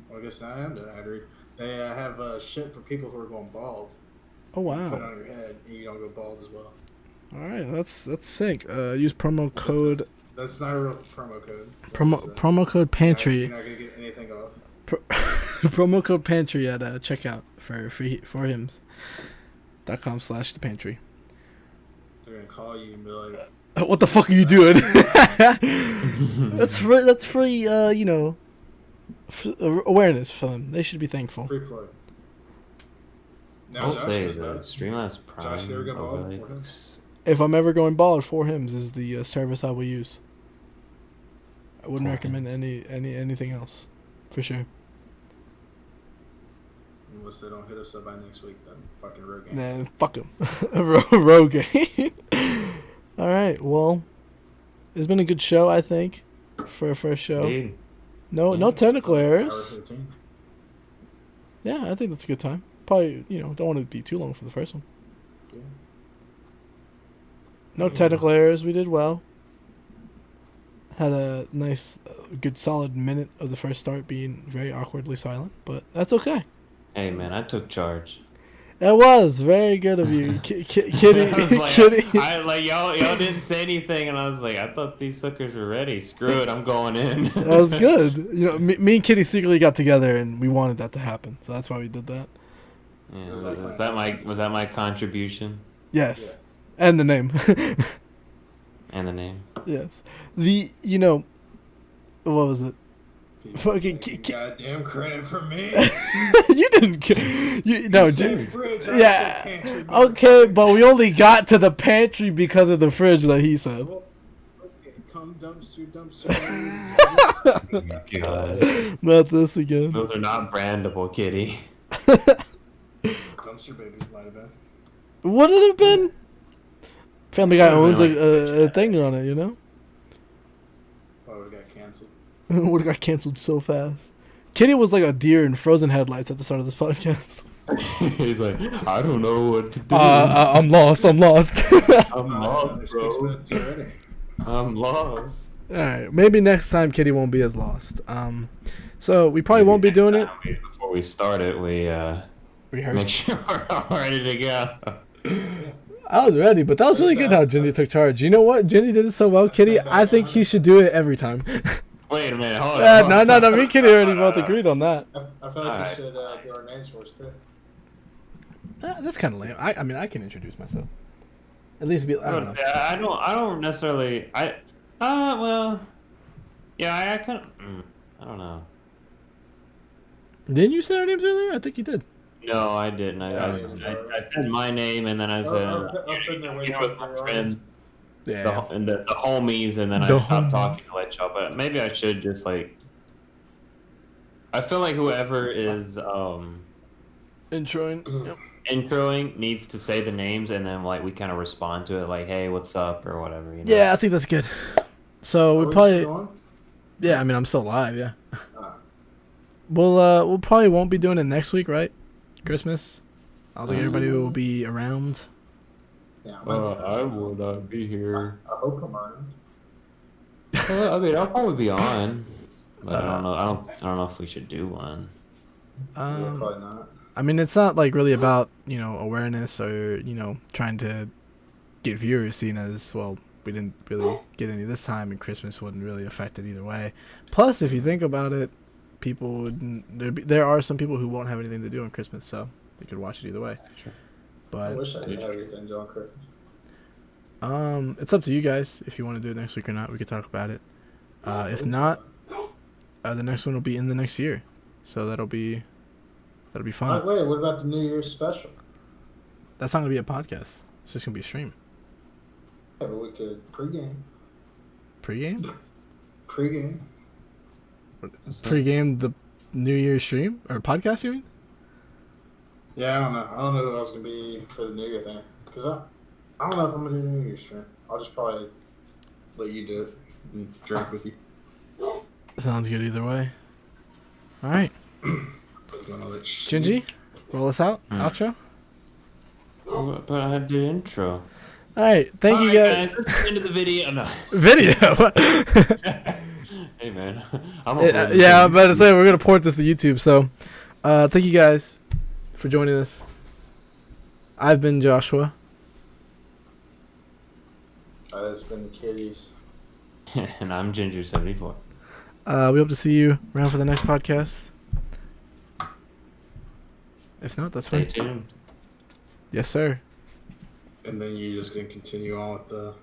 well, I guess I am doing ad read. They have shit for people who are going bald. Oh Put it wow. on your head, and you don't go bald as well. All right, that's sick. Use promo code That's not a real promo code. Promo code Pantry. You're not gonna get anything off. Promo code Pantry at checkout for hims.com/thepantry. They're gonna call you and be like, what the fuck are you doing? That's free, awareness for them. They should be thankful. free play. Now, I'll Josh say was the back. Streamlabs Prime. Josh, you ever got bald? overlays- If I'm ever going bald, 4hims is the service I will use. I wouldn't 4hims. recommend anything else, for sure. Unless they don't hit us up by next week, then fucking road game. Nah, fuck them. Rogue. All right, well, it's been a good show, I think, for a first show. Indeed. No technical Hour errors. 15. Yeah, I think that's a good time. Probably, don't want it to be too long for the first one. Yeah. No technical errors. We did well. Had a nice, good, solid minute of the first start being very awkwardly silent, but that's okay. Hey man, I took charge. That was very good of you, Kitty. I was like, Kitty. y'all didn't say anything, and I was like, I thought these suckers were ready. Screw it, I'm going in. That was good. Me and Kitty secretly got together, and we wanted that to happen, so that's why we did that. Yeah, was that my contribution? Yes, Yeah. and the name. And the name. Yes, what was it? Fucking goddamn credit for me. You didn't. No, Said fridge, I said yeah. pantry, Okay, but we only got to the pantry because of the fridge that he said. Well, okay, come dumpster. God. Not this again. Those are not brandable, kitty. Dumpster babies might have been. Would it have been? Family Guy owns like a thing on it, Probably would have got canceled. Would have got canceled so fast. Kitty was like a deer in frozen headlights at the start of this podcast. He's like, I don't know what to do. I'm lost. I'm lost, There's bro. 6 minutes already. I'm lost. All right, maybe next time Kitty won't be as lost. So we probably won't be doing it. Before we start it, we make Rehearse. sure we're all ready to go. I was ready, but that was really good how Gingy took charge. You know what? Gingy did it so well, Kitty. I think he should do it every time. Wait a minute, hold on. No. Me and Kitty already both agreed on that. I feel like we should do our names first, too. That's kind of lame. I mean, I can introduce myself. At least be. I don't know. I don't necessarily. Well, yeah, I kind of. I don't know. Didn't you say our names earlier? I think you did. No, I didn't. I said my name, and then I said, with my friends, Yeah. the homies, and then I stopped talking to let y'all. But maybe I should just like. I feel like whoever is Introing. Yep. introing needs to say the names, and then like we kind of respond to it, like, "Hey, what's up?" or whatever. Yeah, I think that's good. So Are we we probably. still on? Yeah, I mean, I'm still live. Yeah. Ah. We'll probably won't be doing it next week, right? Christmas. I think everybody will be around. Yeah, I will not be here. I hope I'm on. I mean, I'll probably be on, but I don't know. I don't know if we should do one. Yeah, probably not. I mean, it's not like really about awareness or trying to get viewers, seen as well. We didn't really get any this time, and Christmas wouldn't really affect it either way. Plus, if you think about it, people wouldn't. There are some people who won't have anything to do on Christmas, so they could watch it either way. Sure. I But wish I could have everything done Christmas. it's up to you guys if you want to do it next week or not. We could talk about it. If not, the next one will be in the next year, so that'll be fun. Wait, what about the New Year's special? That's not gonna be a podcast. It's just gonna be a stream. Yeah, but we could pregame. Pre-game? Pregame. Pre-game the New Year's stream or podcast, you mean? Yeah, I don't know. I don't know who else can be for the New Year thing. Because I don't know if I'm going to do the New Year's stream. I'll just probably let you do it and drink with you. Sounds good either way. All right, Doing all that shit. Gingy, roll us out. Outro. But I had the intro. All right, thank you Alright, guys. This is the end of the video. No. Video. Hey man, I'm Yeah, I'm about to say we're gonna port this to YouTube. So, thank you guys for joining us. I've been Joshua. It's been the kitties. And I'm Ginger74. We hope to see you around for the next podcast. If not, that's Stay fine. tuned. Yes, sir. And then you're just gonna continue on with the